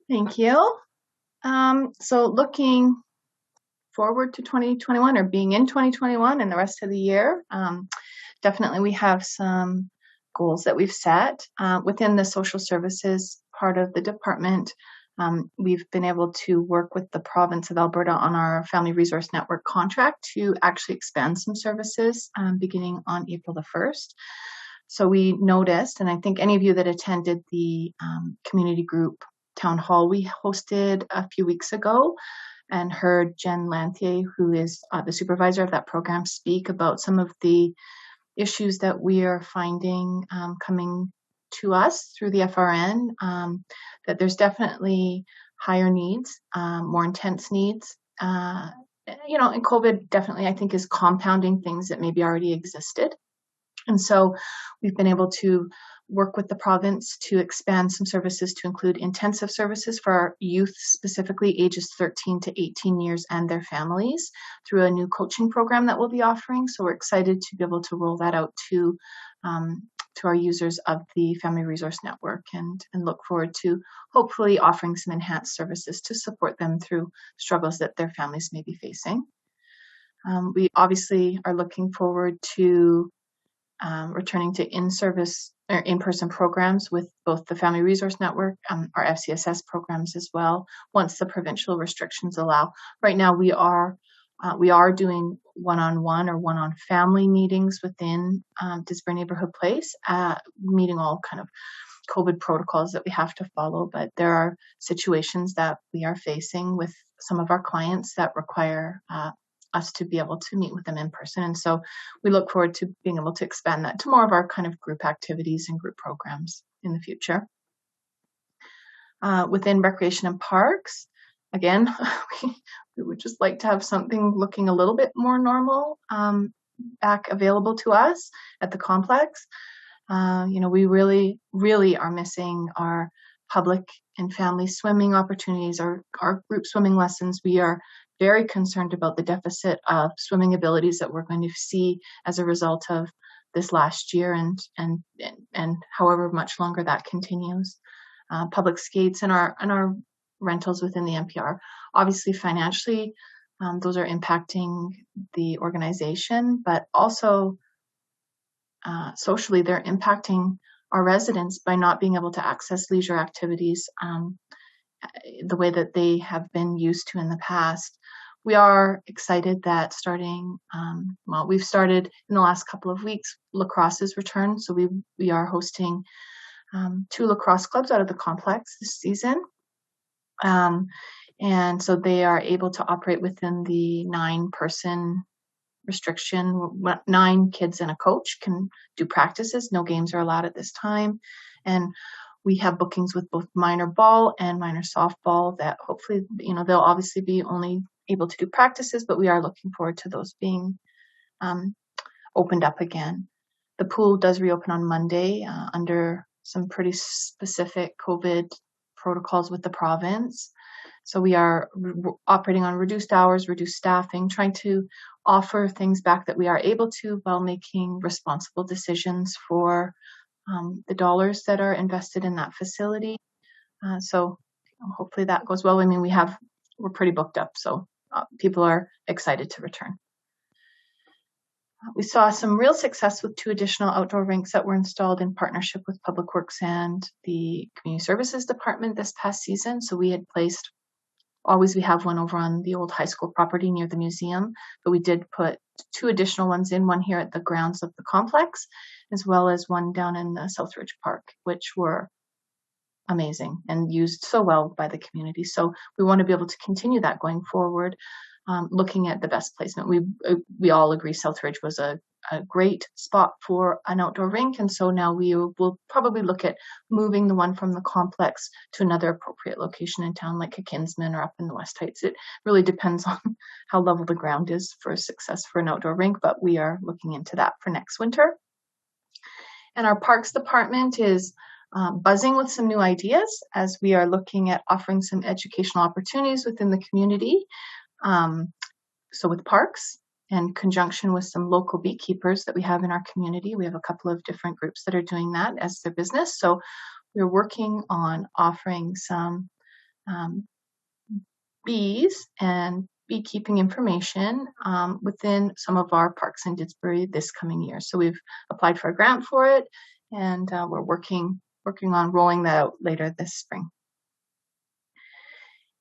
[SPEAKER 8] Thank you. So looking forward to 2021 or being in 2021 and the rest of the year, definitely we have some goals that we've set within the social services part of the department. We've been able to work with the province of Alberta on our Family Resource Network contract to actually expand some services beginning on April the 1st. So we noticed, and I think any of you that attended the community group town hall we hosted a few weeks ago and heard Jen Lanthier, who is the supervisor of that program, speak about some of the issues that we are finding coming to us through the FRN, that there's definitely higher needs, more intense needs. And COVID definitely, I think, is compounding things that maybe already existed. And so we've been able to work with the province to expand some services to include intensive services for our youth, specifically ages 13 to 18 years and their families, through a new coaching program that we'll be offering. So we're excited to be able to roll that out to our users of the Family Resource Network, and look forward to hopefully offering some enhanced services to support them through struggles that their families may be facing. We obviously are looking forward to returning to in-service or in-person programs with both the Family Resource Network, our FCSS programs as well, once the provincial restrictions allow. Right now, we are doing one-on-one or one-on-family meetings within Disbury Neighborhood Place, meeting all kind of COVID protocols that we have to follow. But there are situations that we are facing with some of our clients that require us to be able to meet with them in person. And so we look forward to being able to expand that to more of our kind of group activities and group programs in the future. Within recreation and parks, again, we would just like to have something looking a little bit more normal back available to us at the complex. We really, really are missing our public and family swimming opportunities, our group swimming lessons. We are very concerned about the deficit of swimming abilities that we're going to see as a result of this last year and however much longer that continues. Public skates and our rentals within the NPR. Obviously, financially, those are impacting the organization, but also socially, they're impacting our residents by not being able to access leisure activities the way that they have been used to in the past. We are excited that we've started in the last couple of weeks, lacrosse has returned. So we are hosting 2 lacrosse clubs out of the complex this season. And so they are able to operate within the 9-person restriction. 9 kids and a coach can do practices. No games are allowed at this time. And we have bookings with both minor ball and minor softball that hopefully, they'll obviously be only able to do practices, but we are looking forward to those being opened up again. The pool does reopen on Monday under some pretty specific COVID protocols with the province. So we are operating on reduced hours, reduced staffing, trying to offer things back that we are able to while making responsible decisions for the dollars that are invested in that facility. So hopefully that goes well. I mean, we're pretty booked up, so people are excited to return. We saw some real success with 2 additional outdoor rinks that were installed in partnership with Public Works and the Community Services Department this past season. So we had placed, we have one over on the old high school property near the museum, but we did put 2 additional ones in, one here at the grounds of the complex, as well as one down in the Southridge Park, which were amazing and used so well by the community. So we want to be able to continue that going forward, looking at the best placement. We all agree Southridge was a great spot for an outdoor rink, and so now we will probably look at moving the one from the complex to another appropriate location in town, like a Kinsman or up in the West Heights. It really depends on how level the ground is for success for an outdoor rink, but we are looking into that for next winter. And our parks department is buzzing with some new ideas as we are looking at offering some educational opportunities within the community. So with parks, in conjunction with some local beekeepers that we have in our community, we have a couple of different groups that are doing that as their business. So we're working on offering some bees and beekeeping information within some of our parks in Didsbury this coming year. So we've applied for a grant for it, and we're working on rolling that out later this spring.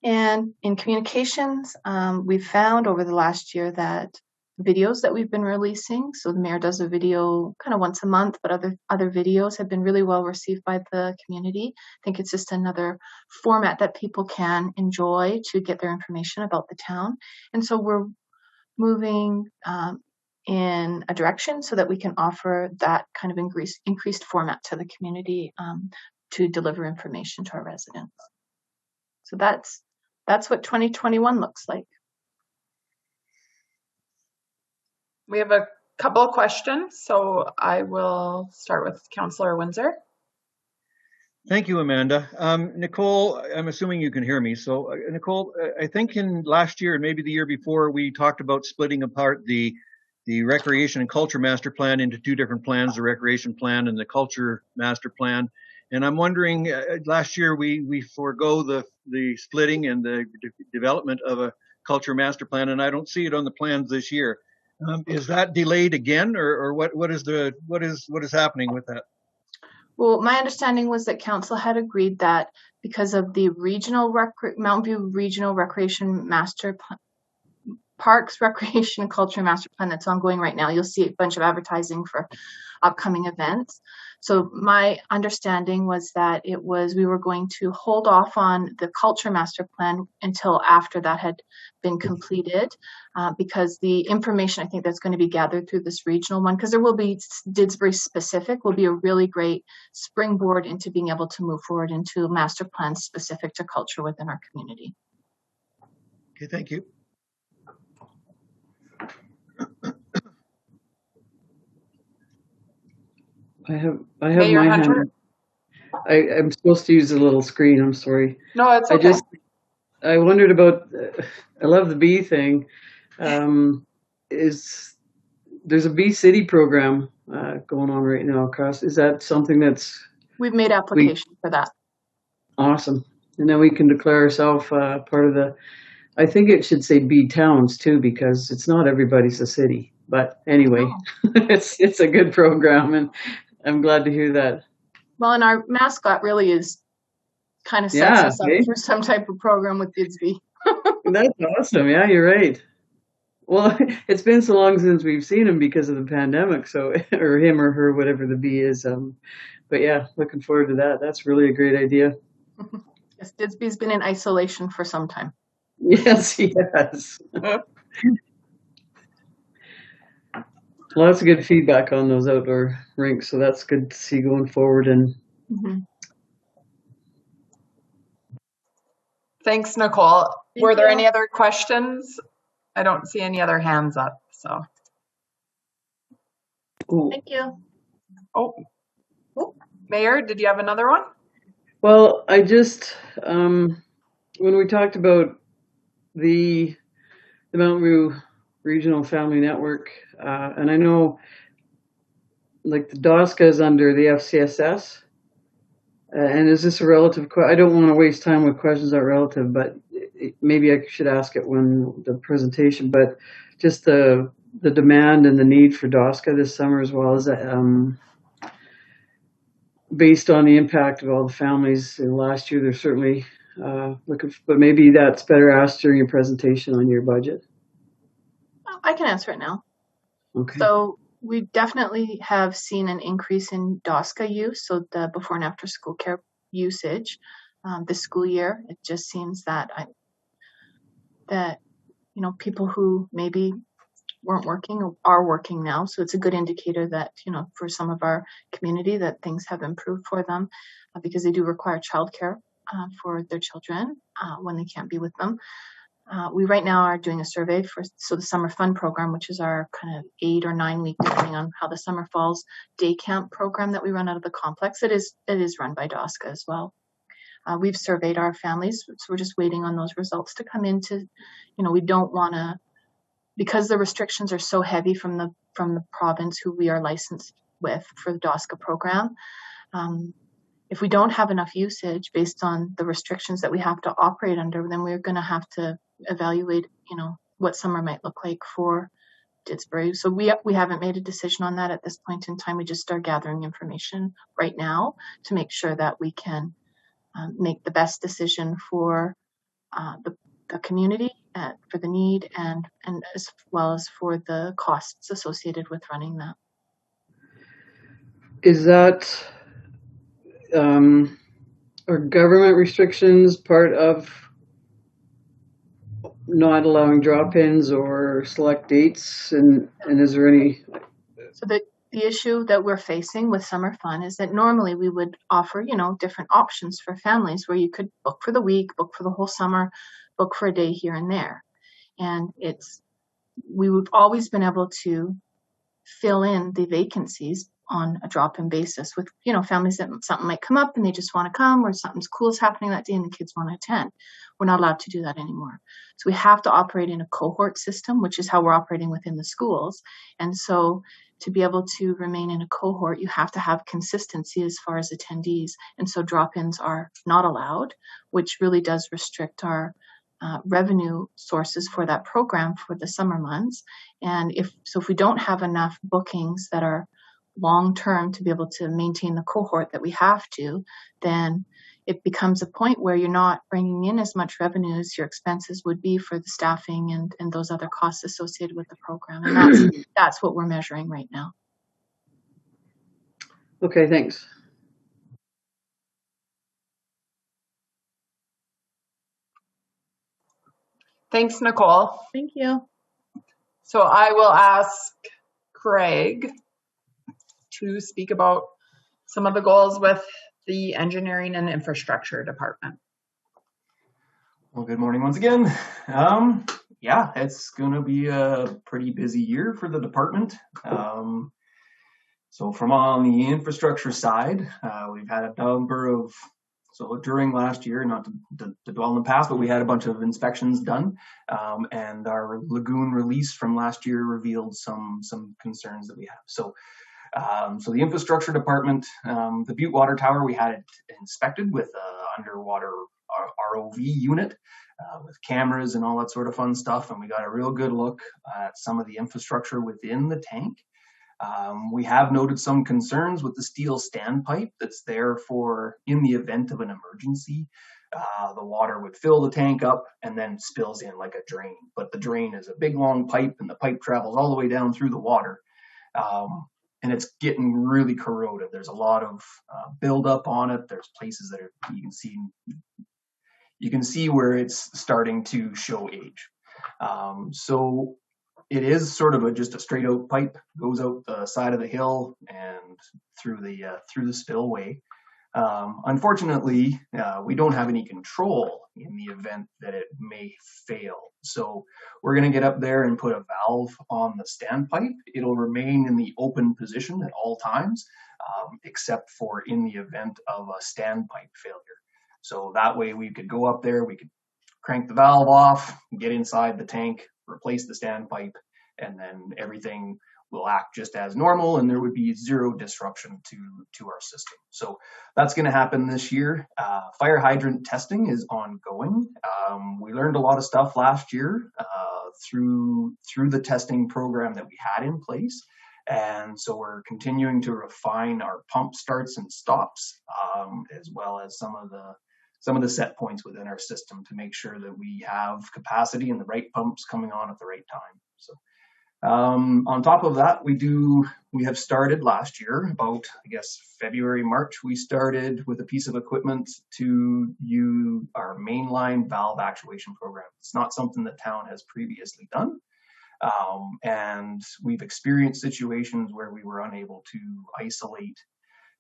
[SPEAKER 8] And in communications, we've found over the last year that videos that we've been releasing, so the mayor does a video kind of once a month, but other videos have been really well received by the community. I think it's just another format that people can enjoy to get their information about the town. And so we're moving in a direction so that we can offer that kind of increased format to the community to deliver information to our residents. So that's what 2021 looks like.
[SPEAKER 1] We have a couple of questions, so I will start with Councillor Windsor.
[SPEAKER 11] Thank you, Amanda. Nicole, I'm assuming you can hear me. So, Nicole, I think in last year and maybe the year before, we talked about splitting apart the Recreation and Culture Master Plan into two different plans, the Recreation Plan and the Culture Master Plan. And I'm wondering, last year we forego the splitting and the development of a Culture Master Plan, and I don't see it on the plans this year. Is that delayed again, or what is happening with that?
[SPEAKER 8] Well, my understanding was that council had agreed that because of the Mountain View Regional Recreation Master Plan, Parks Recreation and Culture Master Plan that's ongoing right now, you'll see a bunch of advertising for upcoming events. So my understanding was that we were going to hold off on the Culture Master Plan until after that had been completed, because the information I think that's going to be gathered through this regional one, because there will be Didsbury specific, will be a really great springboard into being able to move forward into master plans specific to culture within our community.
[SPEAKER 11] Okay, thank you.
[SPEAKER 4] I have
[SPEAKER 1] Mayor
[SPEAKER 4] my
[SPEAKER 1] Hunter?
[SPEAKER 4] hand. I'm supposed to use the little screen. I'm sorry.
[SPEAKER 1] No, it's okay.
[SPEAKER 4] I wondered about. I love the bee thing. There's a Bee City program going on right now across? Is that something that's
[SPEAKER 8] We've made application for that.
[SPEAKER 4] awesome? And then we can declare ourselves part of the. I think it should say Bee Towns too, because it's not everybody's a city. But anyway, it's a good program, and I'm glad to hear that.
[SPEAKER 8] Well, and our mascot really is kind of sets us up for some type of program with Didsby.
[SPEAKER 4] That's awesome. Yeah, you're right. Well, it's been so long since we've seen him because of the pandemic, so or him or her, whatever the bee is. But yeah, looking forward to that. That's really a great idea.
[SPEAKER 8] Yes, Didsby's been in isolation for some time.
[SPEAKER 4] Yes, he has. Lots of good feedback on those outdoor rinks, so that's good to see going forward. And
[SPEAKER 1] Thanks, Nicole. Were there any other questions? I don't see any other hands up, so.
[SPEAKER 8] Thank you.
[SPEAKER 1] Oh, Mayor, did you have another one?
[SPEAKER 4] well, I just when we talked about the Mountain View Regional Family Network, and I know like the DOSCA is under the FCSS, and is this a relative? I don't want to waste time with questions that are relative, but maybe I should ask it when the presentation. But just the demand and the need for DOSCA this summer, as well as based on the impact of all the families in last year, they're certainly looking. But maybe that's better asked during your presentation on your budget.
[SPEAKER 8] I can answer it now.
[SPEAKER 4] Okay.
[SPEAKER 8] So we definitely have seen an increase in DOSCA use, so the before and after school care usage this school year. It just seems that people who maybe weren't working are working now. So it's a good indicator that, for some of our community that things have improved for them because they do require childcare for their children when they can't be with them. We right now are doing a survey for the Summer Fun program, which is our kind of 8 or 9 week, depending on how the summer falls, day camp program that we run out of the complex. It is run by DOSCA as well. We've surveyed our families, so we're just waiting on those results to come into. We don't want to, because the restrictions are so heavy from the province who we are licensed with for the DOSCA program. if we don't have enough usage based on the restrictions that we have to operate under, then we're going to have to evaluate, what summer might look like for Didsbury. So we haven't made a decision on that at this point in time. We just start gathering information right now to make sure that we can make the best decision for the community, for the need, and as well as for the costs associated with running that.
[SPEAKER 4] Is that are government restrictions part of not allowing drop-ins or select dates? And is there any?
[SPEAKER 8] So the issue that we're facing with Summer Fun is that normally we would offer, different options for families where you could book for the week, book for the whole summer, book for a day here and there. And we've always been able to fill in the vacancies on a drop-in basis with, families that something might come up and they just want to come, or something cool is happening that day and the kids want to attend. We're not allowed to do that anymore. So we have to operate in a cohort system, which is how we're operating within the schools. And so to be able to remain in a cohort, you have to have consistency as far as attendees. And so drop-ins are not allowed, which really does restrict our revenue sources for that program for the summer months. And if we don't have enough bookings that are long-term to be able to maintain the cohort that we have to, then it becomes a point where you're not bringing in as much revenue as your expenses would be for the staffing and those other costs associated with the program. And that's what we're measuring right now.
[SPEAKER 4] Okay, thanks.
[SPEAKER 1] Thanks, Nicole.
[SPEAKER 8] Thank you.
[SPEAKER 1] So I will ask Craig to speak about some of the goals with the engineering and infrastructure department.
[SPEAKER 9] Well, good morning once again. Yeah, it's going to be a pretty busy year for the department. So from on the infrastructure side, we've had a number of, so during last year, not to dwell in the past, but we had a bunch of inspections done, and our lagoon release from last year revealed some concerns that we have. So the infrastructure department, the Butte Water Tower, we had it inspected with an underwater ROV unit with cameras and all that sort of fun stuff, and we got a real good look at some of the infrastructure within the tank. We have noted some concerns with the steel standpipe that's there for in the event of an emergency. The water would fill the tank up and then spills in like a drain, but the drain is a big long pipe and the pipe travels all the way down through the water. And it's getting really corroded. There's a lot of buildup on it. There's places that are, you can see where it's starting to show age. So it is sort of just a straight out pipe, goes out the side of the hill and through the spillway. Unfortunately, we don't have any control in the event that it may fail. So we're going to get up there and put a valve on the standpipe. It'll remain in the open position at all times, except for in the event of a standpipe failure. So that way we could go up there, we could crank the valve off, get inside the tank, replace the standpipe, and then everything will act just as normal and there would be zero disruption to our system. So that's going to happen this year. Fire hydrant testing is ongoing. We learned a lot of stuff last year through the testing program that we had in place. And so we're continuing to refine our pump starts and stops, as well as some of the set points within our system to make sure that we have capacity and the right pumps coming on at the right time. So on top of that, we have started last year, about, I guess, February, March, we started with a piece of equipment to use our mainline valve actuation program. It's not something that town has previously done. And we've experienced situations where we were unable to isolate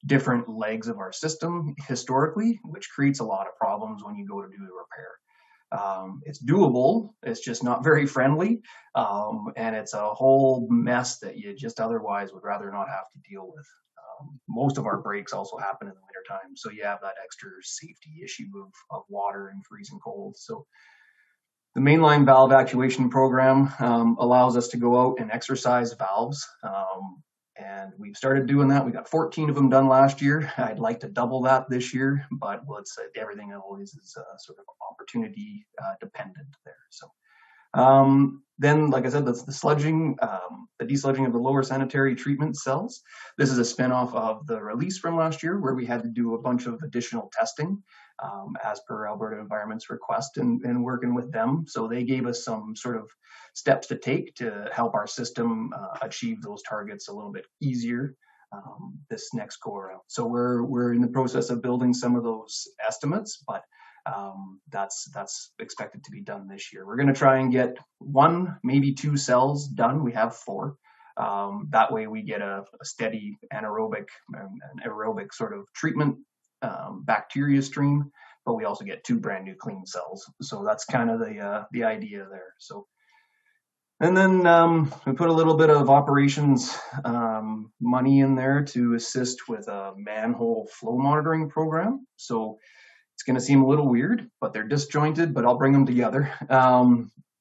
[SPEAKER 9] different legs of our system historically, which creates a lot of problems when you go to do the repair. It's doable, it's just not very friendly, and it's a whole mess that you just otherwise would rather not have to deal with. Most of our breaks also happen in the wintertime, so you have that extra safety issue of water and freezing cold. So the mainline valve actuation program allows us to go out and exercise valves And we've started doing that. We got 14 of them done last year. I'd like to double that this year, but everything always is sort of opportunity dependent there. So then, like I said, that's the sludging, the desludging of the lower sanitary treatment cells. This is a spinoff of the release from last year, where we had to do a bunch of additional testing as per Alberta Environment's request, and working with them. So they gave us some sort of steps to take to help our system achieve those targets a little bit easier this next go around. So we're in the process of building some of those estimates, but that's expected to be done this year. We're going to try and get 1, maybe 2 cells done. We have 4. That way we get a steady anaerobic and aerobic sort of treatment bacteria stream, but we also get 2 brand new clean cells. So that's kind of the idea there. So, and then we put a little bit of operations money in there to assist with a manhole flow monitoring program. So it's going to seem a little weird, but they're disjointed, but I'll bring them together.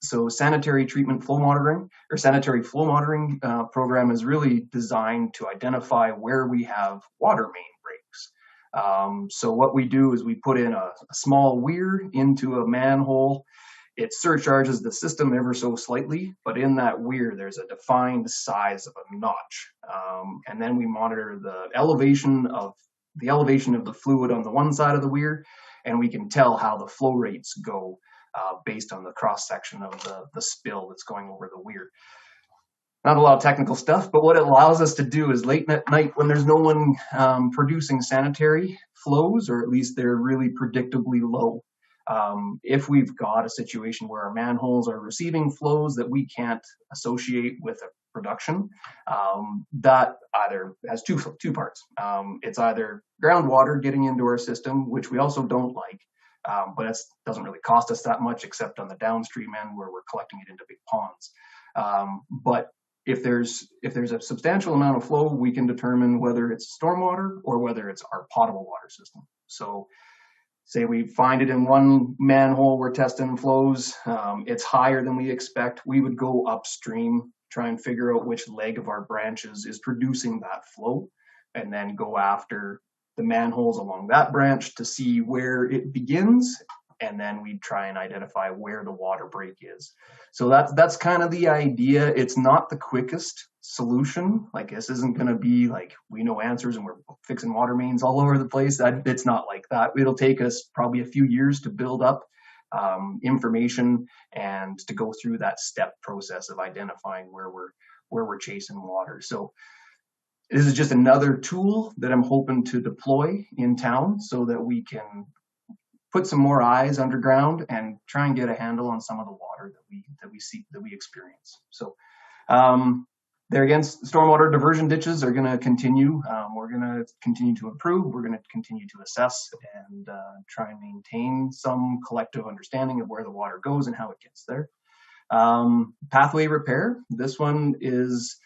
[SPEAKER 9] So sanitary treatment flow monitoring, or sanitary flow monitoring program, is really designed to identify where we have water main breaks. So what we do is we put in a small weir into a manhole. It surcharges the system ever so slightly, but in that weir, there's a defined size of a notch. And then we monitor the elevation of the fluid on the one side of the weir, and we can tell how the flow rates go based on the cross section of the spill that's going over the weir. Not a lot of technical stuff, but what it allows us to do is late at night, when there's no one producing sanitary flows, or at least they're really predictably low. If we've got a situation where our manholes are receiving flows that we can't associate with a production, that either has two parts. It's either groundwater getting into our system, which we also don't like, but it doesn't really cost us that much except on the downstream end where we're collecting it into big ponds. But if there's a substantial amount of flow, we can determine whether it's stormwater or whether it's our potable water system. So say we find it in one manhole, we're testing flows, it's higher than we expect, we would go upstream, try and figure out which leg of our branches is producing that flow, and then go after the manholes along that branch to see where it begins, and then we try and identify where the water break is. So that's kind of the idea. It's not the quickest solution. Like, this isn't going to be like we know answers and we're fixing water mains all over the place. It's not like that. It'll take us probably a few years to build up information and to go through that step process of identifying where we're chasing water. So this is just another tool that I'm hoping to deploy in town so that we can put some more eyes underground and try and get a handle on some of the water that we experience. So there again, stormwater diversion ditches are going to continue. We're going to continue to improve. We're going to continue to assess and try and maintain some collective understanding of where the water goes and how it gets there. Pathway repair. This one is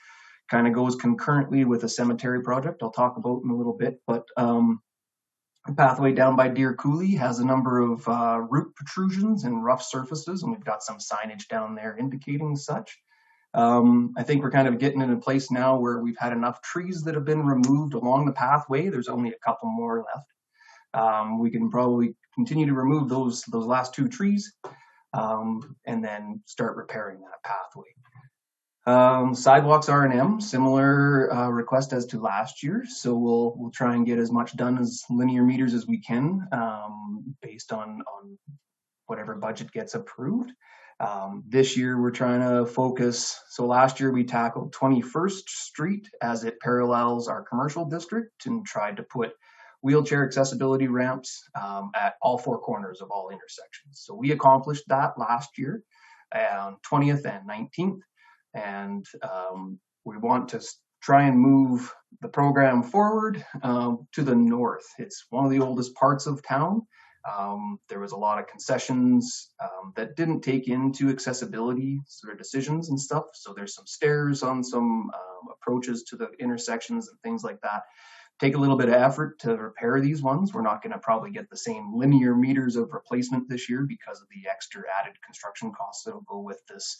[SPEAKER 9] kind of goes concurrently with a cemetery project I'll talk about in a little bit, but the pathway down by Deer Coulee has a number of root protrusions and rough surfaces, and we've got some signage down there indicating such. I think we're kind of getting in a place now where we've had enough trees that have been removed along the pathway. There's only a couple more left. We can probably continue to remove those last 2 trees and then start repairing that pathway. Sidewalks R&M, similar request as to last year. So we'll try and get as much done as linear meters as we can based on whatever budget gets approved. This year we're trying to focus. So last year we tackled 21st Street as it parallels our commercial district and tried to put wheelchair accessibility ramps at all 4 corners of all intersections. So we accomplished that last year on 20th and 19th. And we want to try and move the program forward to the north. It's one of the oldest parts of town. There was a lot of concessions that didn't take into accessibility sort of decisions and stuff. So there's some stairs on some approaches to the intersections and things like that. Take a little bit of effort to repair these ones. We're not going to probably get the same linear meters of replacement this year because of the extra added construction costs that'll go with this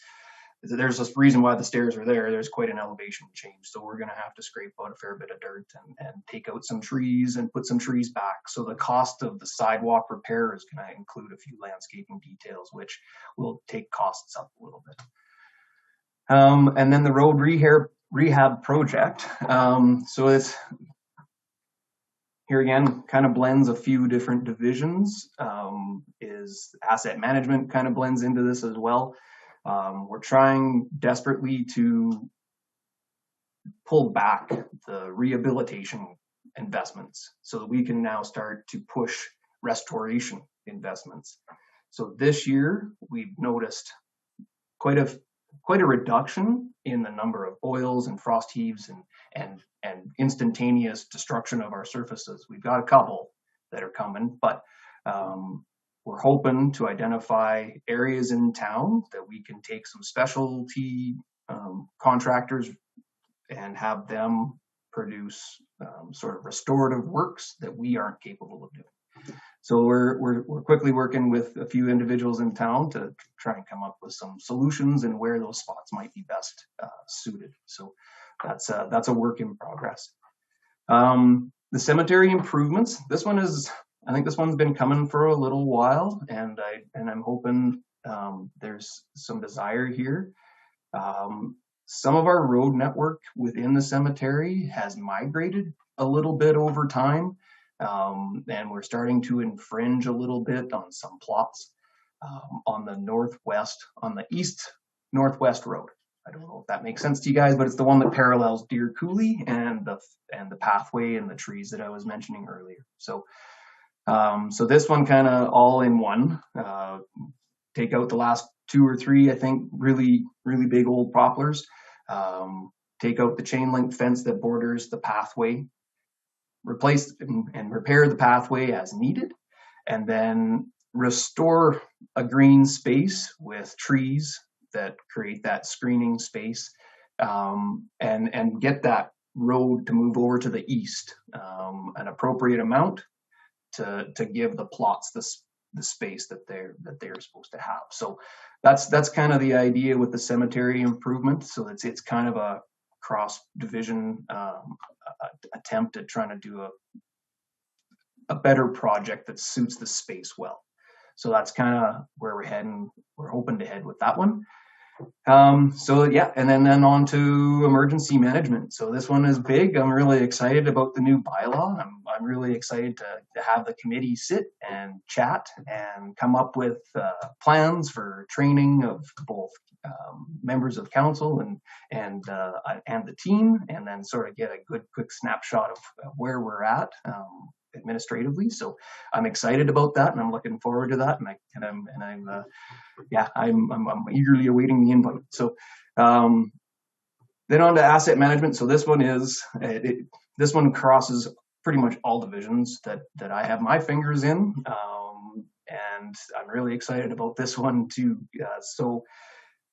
[SPEAKER 9] there's this reason why the stairs are there. There's quite an elevation change. So we're going to have to scrape out a fair bit of dirt and take out some trees and put some trees back. So the cost of the sidewalk repair is going to include a few landscaping details, which will take costs up a little bit. And then the road rehab project. So it's, here again, kind of blends a few different divisions. Is asset management kind of blends into this as well. We're trying desperately to pull back the rehabilitation investments so that we can now start to push restoration investments. So this year we've noticed quite a reduction in the number of boils and frost heaves and instantaneous destruction of our surfaces. We've got a couple that are coming, but we're hoping to identify areas in town that we can take some specialty contractors and have them produce sort of restorative works that we aren't capable of doing. So we're quickly working with a few individuals in town to try and come up with some solutions and where those spots might be best suited. So that's a work in progress. The cemetery improvements. This one is, I think this one's been coming for a little while, and I'm hoping there's some desire here. Some of our road network within the cemetery has migrated a little bit over time. And we're starting to infringe a little bit on some plots on the northwest, on the east northwest road. I don't know if that makes sense to you guys, but it's the one that parallels Deer Coulee and the pathway and the trees that I was mentioning earlier. So so this one kind of all in one. Take out the last 2 or 3, I think, really big old poplars. Take out the chain link fence that borders the pathway. Replace and repair the pathway as needed, and then restore a green space with trees that create that screening space, and get that road to move over to the east, an appropriate amount to give the plots the space that they're supposed to have. So that's kind of the idea with the cemetery improvement. So it's kind of a cross division attempt at trying to do a better project that suits the space well. So that's kind of where we're heading. We're hoping to head with that one. So yeah, and then on to emergency management. So this one is big. I'm really excited about the new bylaw. I'm really excited to have the committee sit and chat and come up with plans for training of both members of council and the team, and then sort of get a good quick snapshot of where we're at administratively. So I'm excited about that, and I'm looking forward to that, I'm eagerly awaiting the invite. So then on to asset management. So this one is this one crosses pretty much all divisions that I have my fingers in, and I'm really excited about this one too. So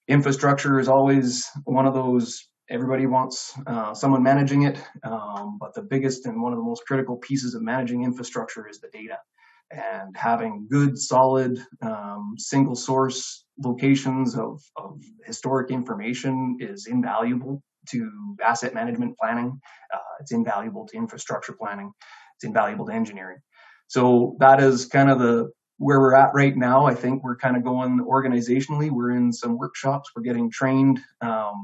[SPEAKER 9] infrastructure is always one of those, everybody wants someone managing it, but the biggest and one of the most critical pieces of managing infrastructure is the data. And having good, solid, single source locations of historic information is invaluable to asset management planning. It's invaluable to infrastructure planning. It's invaluable to engineering. So that is kind of where we're at right now. I think we're kind of going organizationally. We're in some workshops. We're getting trained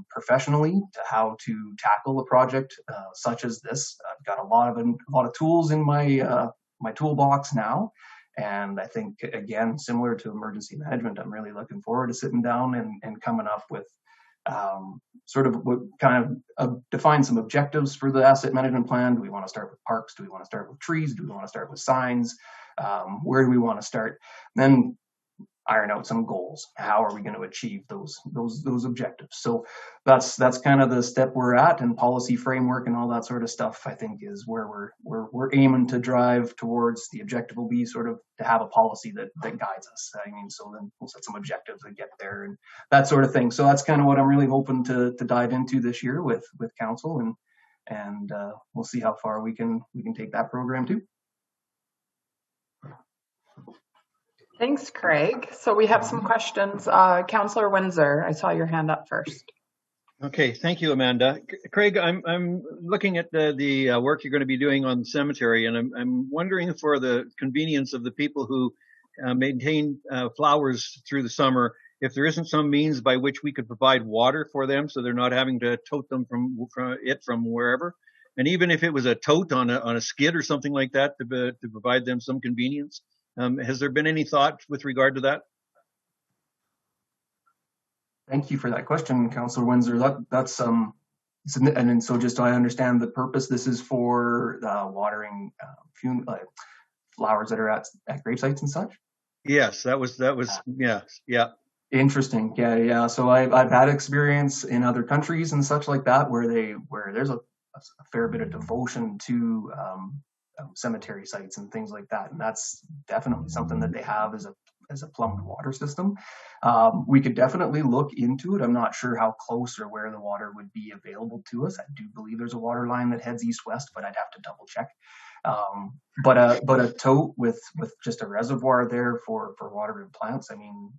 [SPEAKER 9] professionally to how to tackle a project such as this. I've got a lot of tools in my toolbox now, and I think, again, similar to emergency management, I'm really looking forward to sitting down and coming up with sort of what kind of define some objectives for the asset management plan. Do we want to start with parks? Do we want to start with trees? Do we want to start with signs? Where do we want to start? Then iron out some goals. How are we going to achieve those objectives? So that's kind of the step we're at, and policy framework and all that sort of stuff, I think, is where we're aiming to drive towards. The objective will be sort of to have a policy that guides us. I mean, so then we'll set some objectives and get there and that sort of thing. So that's kind of what I'm really hoping to dive into this year with council, and we'll see how far we can take that program too.
[SPEAKER 1] Thanks, Craig. So we have some questions. Councillor Windsor, I saw your hand up first.
[SPEAKER 11] Okay, thank you, Amanda. Craig, I'm looking at the work you're going to be doing on the cemetery, and I'm wondering for the convenience of the people who maintain flowers through the summer, if there isn't some means by which we could provide water for them, so they're not having to tote them from wherever. And even if it was a tote on a skid or something like that to provide them some convenience, has there been any thought with regard to that?
[SPEAKER 9] Thank you for that question, Councillor Windsor. That's and then so just so I understand the purpose, this is for watering flowers that are at grave sites and such.
[SPEAKER 11] Yes, that was yeah.
[SPEAKER 9] Interesting. Yeah. So I've had experience in other countries and such like that where there's a fair bit of devotion to cemetery sites and things like that, and that's definitely something that they have as a plumbed water system. We could definitely look into it. I'm not sure how close or where the water would be available to us. I do believe there's a water line that heads east-west, but I'd have to double check. But a tote with just a reservoir there for watering plants, I mean,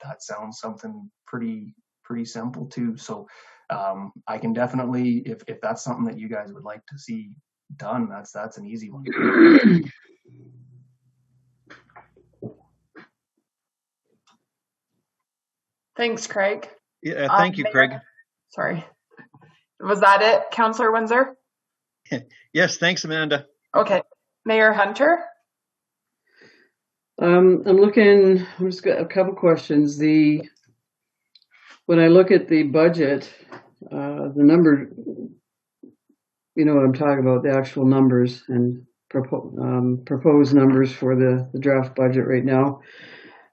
[SPEAKER 9] that sounds something pretty simple too. So I can definitely, if that's something that you guys would like to see done, that's an easy one.
[SPEAKER 1] Thanks, Craig.
[SPEAKER 11] Yeah, thank you,
[SPEAKER 1] Mayor,
[SPEAKER 11] Craig.
[SPEAKER 1] Sorry. Was that it, Councillor Windsor?
[SPEAKER 11] Yes, thanks, Amanda.
[SPEAKER 1] Okay. Mayor Hunter?
[SPEAKER 4] I'm just got a couple questions. When I look at the budget, the number, you know what I'm talking about, the actual numbers and proposed numbers for the draft budget right now.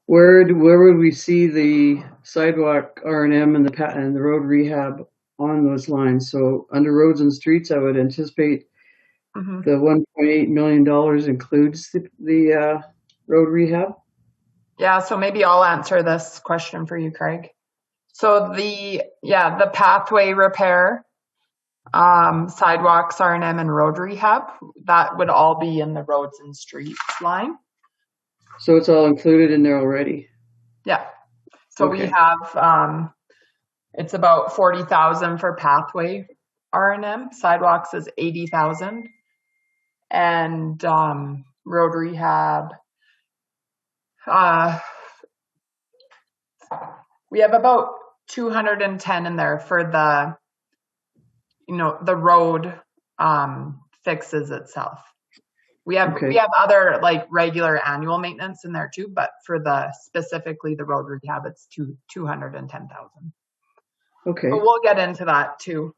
[SPEAKER 4] Where would we see the sidewalk R&M and the road rehab on those lines? So under roads and streets, I would anticipate the $1.8 million includes the road rehab.
[SPEAKER 1] Yeah, so maybe I'll answer this question for you, Craig. So the pathway repair, sidewalks, R&M, and road rehab, that would all be in the roads and streets line.
[SPEAKER 4] So it's all included in there already?
[SPEAKER 1] Yeah. So
[SPEAKER 4] okay.
[SPEAKER 1] We have, it's about 40,000 for pathway R&M, sidewalks is 80,000, and road rehab, we have about 210 in there for the road fixes itself. We have other like regular annual maintenance in there too, but for specifically the road rehab, it's 210,000.
[SPEAKER 4] Okay.
[SPEAKER 1] But we'll get into that too.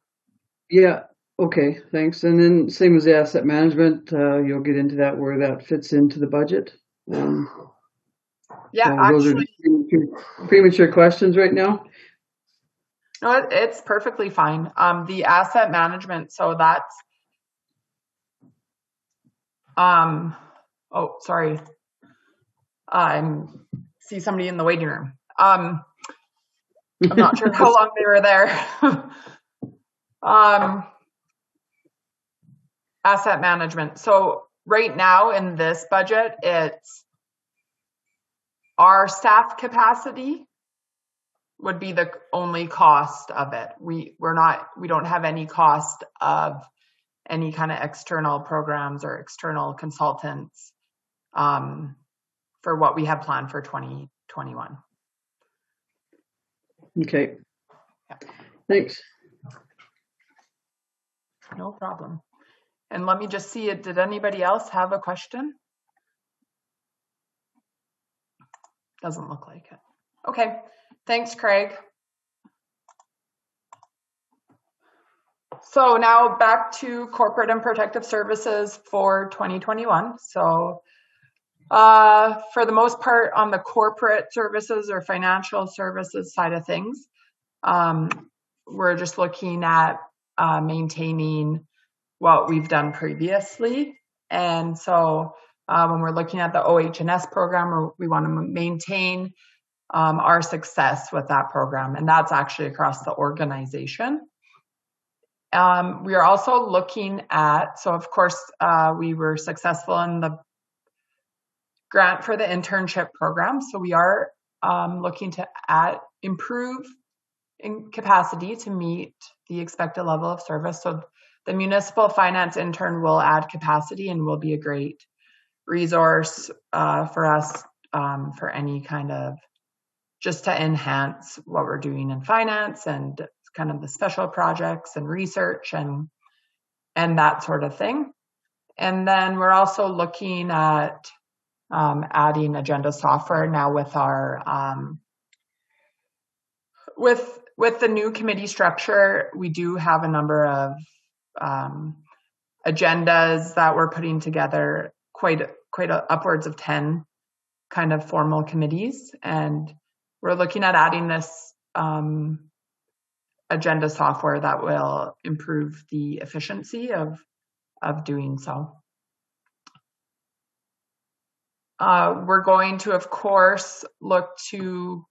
[SPEAKER 4] Yeah. Okay. Thanks. And then same as the asset management, you'll get into that where that fits into the budget.
[SPEAKER 1] Yeah.
[SPEAKER 4] Those
[SPEAKER 1] actually,
[SPEAKER 4] are premature questions right now.
[SPEAKER 1] No, it's perfectly fine. The asset management, so that's. Oh, sorry. I see somebody in the waiting room. I'm not sure how long they were there. Asset management. So right now in this budget, it's our staff capacity would be the only cost of it. We don't have any cost of any kind of external programs or external consultants for what we have planned for 2021.
[SPEAKER 4] Okay.
[SPEAKER 1] Yeah.
[SPEAKER 4] Thanks.
[SPEAKER 1] No problem. And let me just see it. Did anybody else have a question? Doesn't look like it. Okay. Thanks, Craig. So now back to corporate and protective services for 2021. So for the most part on the corporate services or financial services side of things, we're just looking at maintaining what we've done previously. And so when we're looking at the OH&S program, we want to maintain our success with that program. And that's actually across the organization. We are also looking at, so of course, we were successful in the grant for the internship program. So we are looking to improve in capacity to meet the expected level of service. So the municipal finance intern will add capacity and will be a great resource for us for any kind of, just to enhance what we're doing in finance and kind of the special projects and research and that sort of thing. And then we're also looking at adding agenda software now with our with the new committee structure. We do have a number of agendas that we're putting together, quite upwards of 10 kind of formal committees, and we're looking at adding this agenda software that will improve the efficiency of doing so. We're going to, of course, look to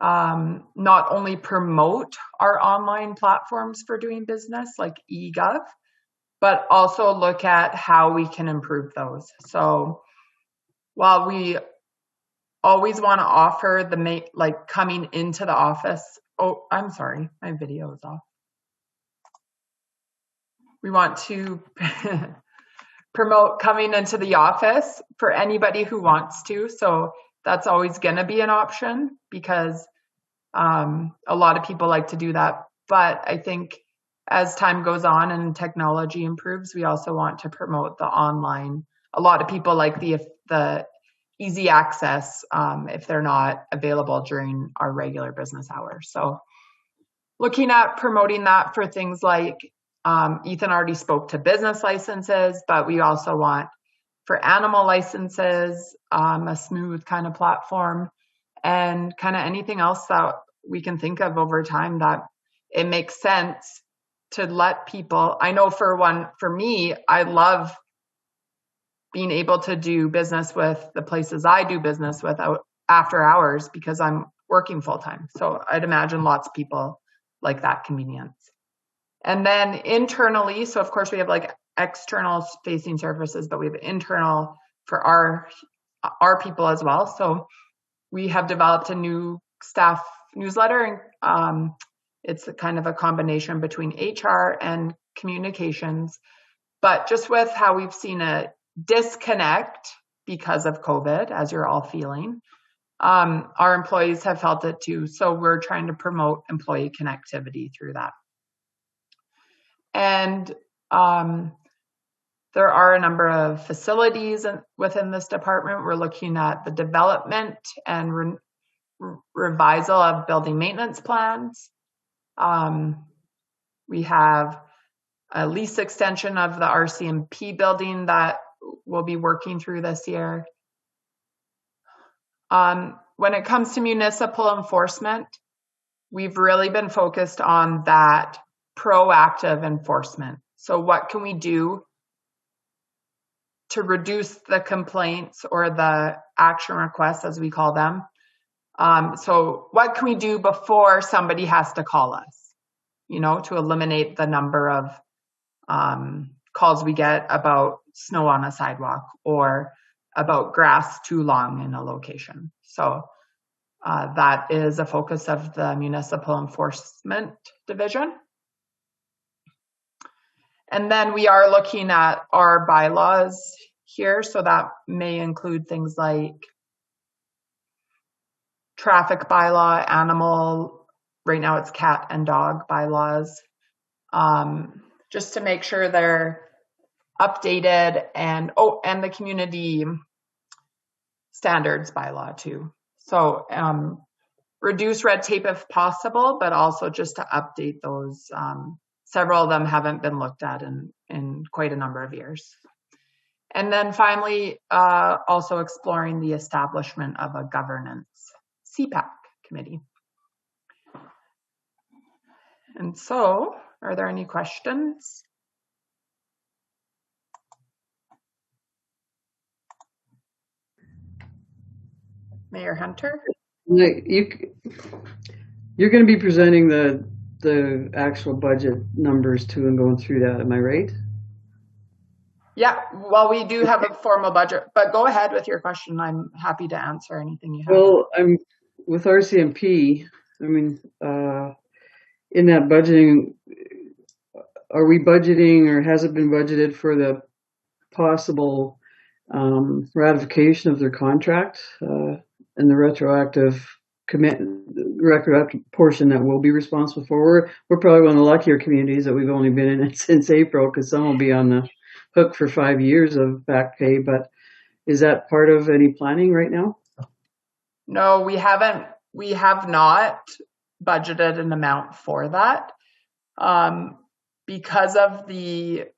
[SPEAKER 1] not only promote our online platforms for doing business like eGov, but also look at how we can improve those. So while we always want to offer like coming into the office. Oh, I'm sorry, my video is off. We want to promote coming into the office for anybody who wants to. So that's always going to be an option because a lot of people like to do that. But I think as time goes on and technology improves, we also want to promote the online. A lot of people like the easy access if they're not available during our regular business hours. So looking at promoting that for things like, Ethan already spoke to business licenses, but we also want for animal licenses, a smooth kind of platform, and kind of anything else that we can think of over time that it makes sense to let people. I know for me, I love being able to do business with the places I do business with after hours because I'm working full time. So I'd imagine lots of people like that convenience. And then internally, so of course we have like external facing services, but we have internal for our people as well. So we have developed a new staff newsletter, and it's a kind of a combination between HR and communications. But just with how we've seen a disconnect because of COVID, as you're all feeling, our employees have felt it too. So we're trying to promote employee connectivity through that. And there are a number of facilities within this department. We're looking at the development and revisal of building maintenance plans. We have a lease extension of the RCMP building that we'll be working through this year. When it comes to municipal enforcement, we've really been focused on that proactive enforcement. So what can we do to reduce the complaints or the action requests, as we call them? So what can we do before somebody has to call us, to eliminate the number of calls we get about snow on a sidewalk or about grass too long in a location. So that is a focus of the Municipal Enforcement Division. And then we are looking at our bylaws here. So that may include things like traffic bylaw, animal, right now it's cat and dog bylaws, just to make sure they're updated, and the community standards bylaw too. So reduce red tape if possible, but also just to update those. Several of them haven't been looked at in quite a number of years. And then finally, also exploring the establishment of a governance CPAC committee. And so, are there any questions? Mayor Hunter?
[SPEAKER 4] You're going to be presenting the actual budget numbers too and going through that, am I right?
[SPEAKER 1] Yeah, well, we do have a formal budget, but go ahead with your question. I'm happy to answer anything you have.
[SPEAKER 4] Well, I'm with RCMP. I mean, in that budgeting, are we budgeting or has it been budgeted for the possible ratification of their contract and the retroactive retroactive portion that we'll be responsible for? We're probably one of the luckier communities that we've only been in it since April, because some will be on the hook for 5 years of back pay. But is that part of any planning right now?
[SPEAKER 1] No, we haven't. We have not budgeted an amount for that because of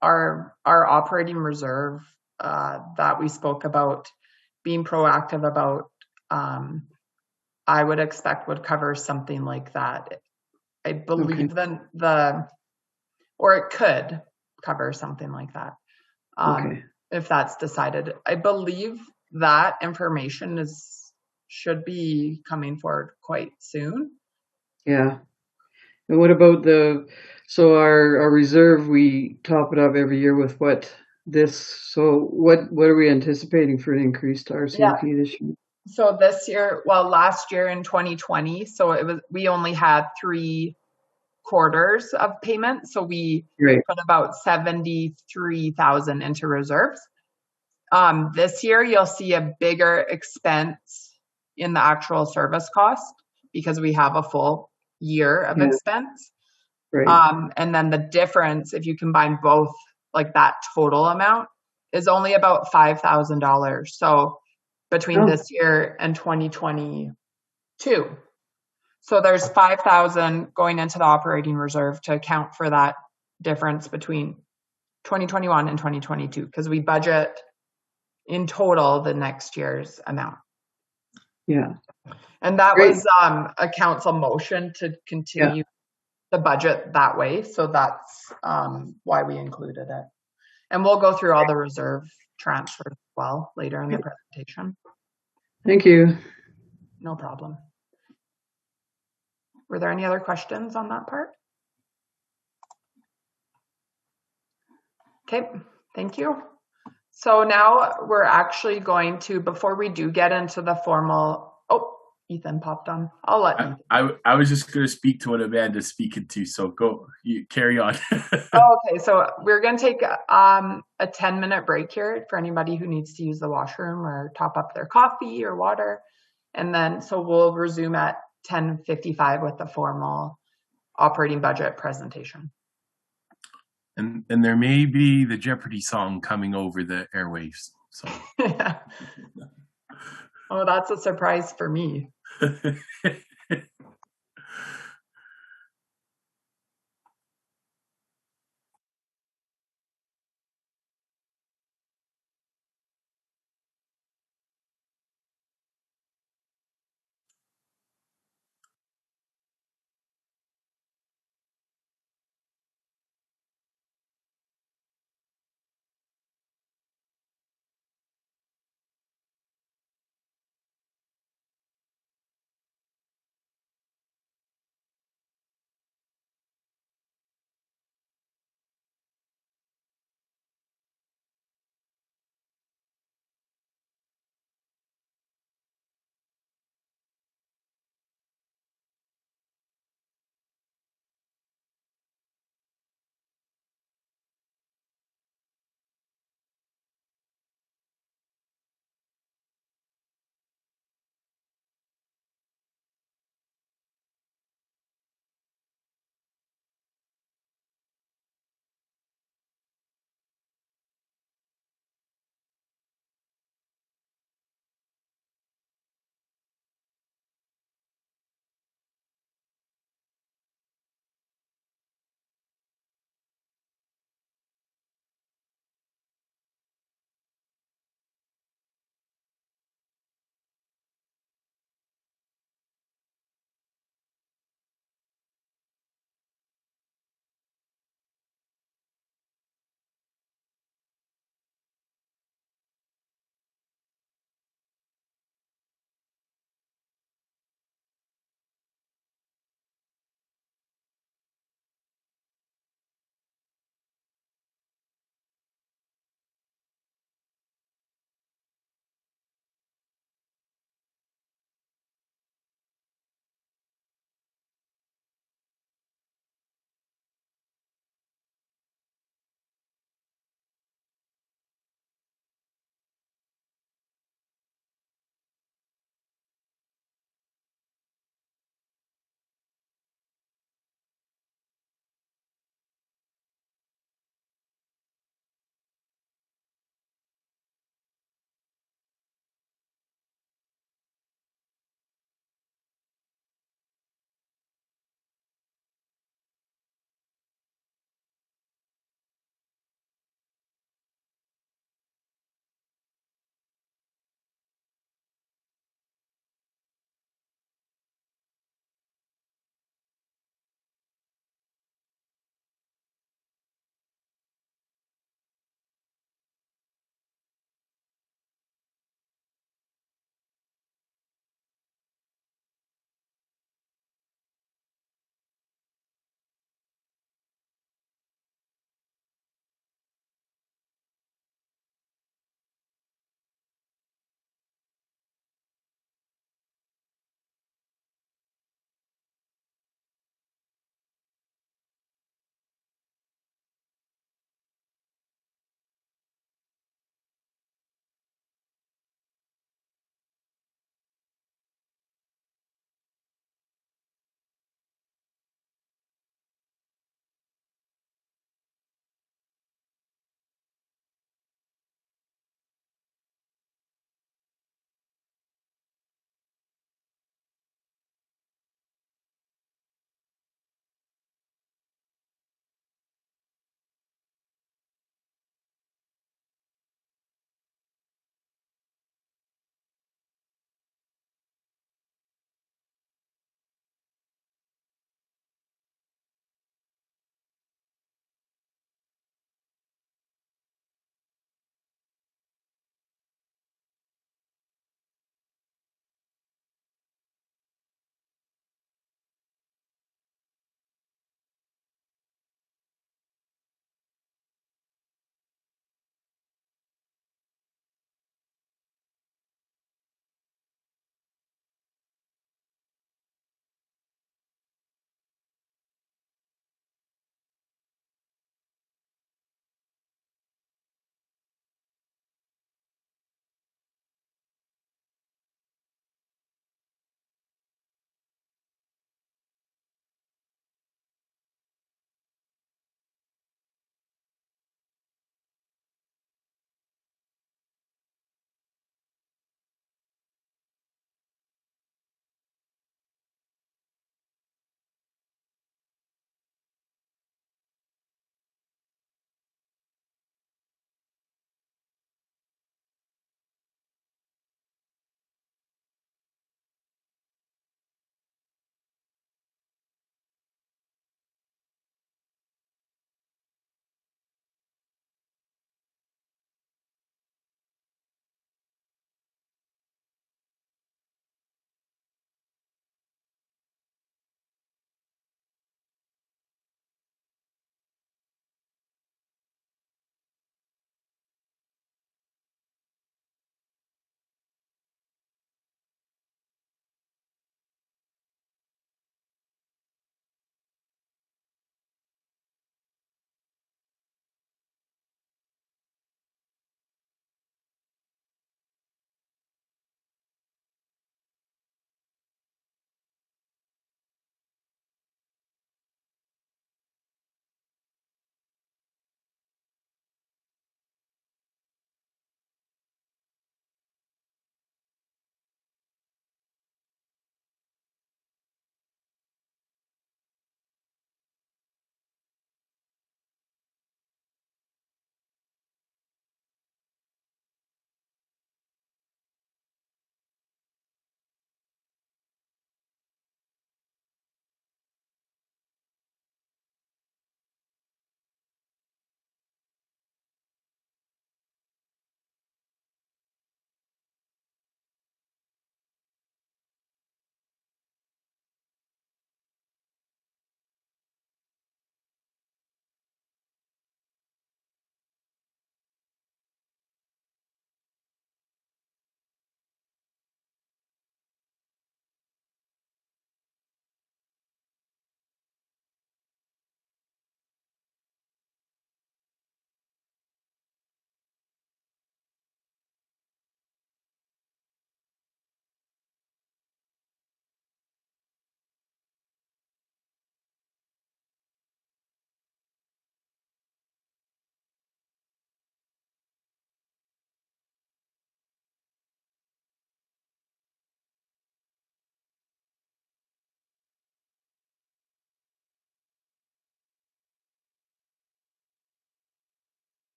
[SPEAKER 1] our operating reserve that we spoke about being proactive about. I would expect would cover something like that. I believe or it could cover something like that. If that's decided. I believe that information should be coming forward quite soon.
[SPEAKER 4] Yeah. And what about our reserve, we top it up every year with what are we anticipating for an increase to RCMP this year?
[SPEAKER 1] So this year, last year in 2020, we only had 3 quarters of payment. So we put about 73,000 into reserves. This year, you'll see a bigger expense in the actual service cost because we have a full year of expense. And then the difference, if you combine both, like that total amount, is only about $5,000. So between this year and 2022. So there's 5,000 going into the operating reserve to account for that difference between 2021 and 2022, because we budget in total the next year's amount.
[SPEAKER 4] Yeah.
[SPEAKER 1] And that was a council motion to continue the budget that way. So that's why we included it. And we'll go through all the reserve transfers as well later in the presentation.
[SPEAKER 4] Thank you.
[SPEAKER 1] No problem. Were there any other questions on that part? Okay, thank you. So now we're actually going to, before we do get into the formal, Ethan popped on. I'll let you.
[SPEAKER 6] I was just going to speak to what Amanda's speaking to, so you carry on.
[SPEAKER 1] Okay, so we're going to take a 10-minute break here for anybody who needs to use the washroom or top up their coffee or water. And then, so we'll resume at 10:55 with the formal operating budget presentation.
[SPEAKER 6] And there may be the Jeopardy song coming over the airwaves. So.
[SPEAKER 1] Yeah. Oh, that's a surprise for me.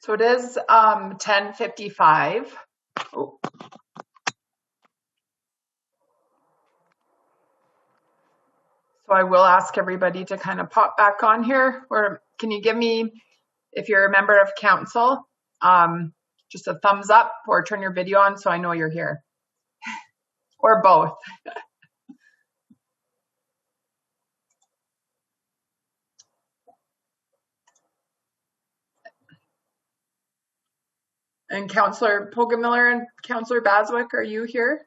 [SPEAKER 1] So it is 10:55. Oh. So I will ask everybody to kind of pop back on here. Or can you give me, if you're a member of council, just a thumbs up or turn your video on so I know you're here? Or both. And Councillor Poggemiller and Councillor Baswick, are you here?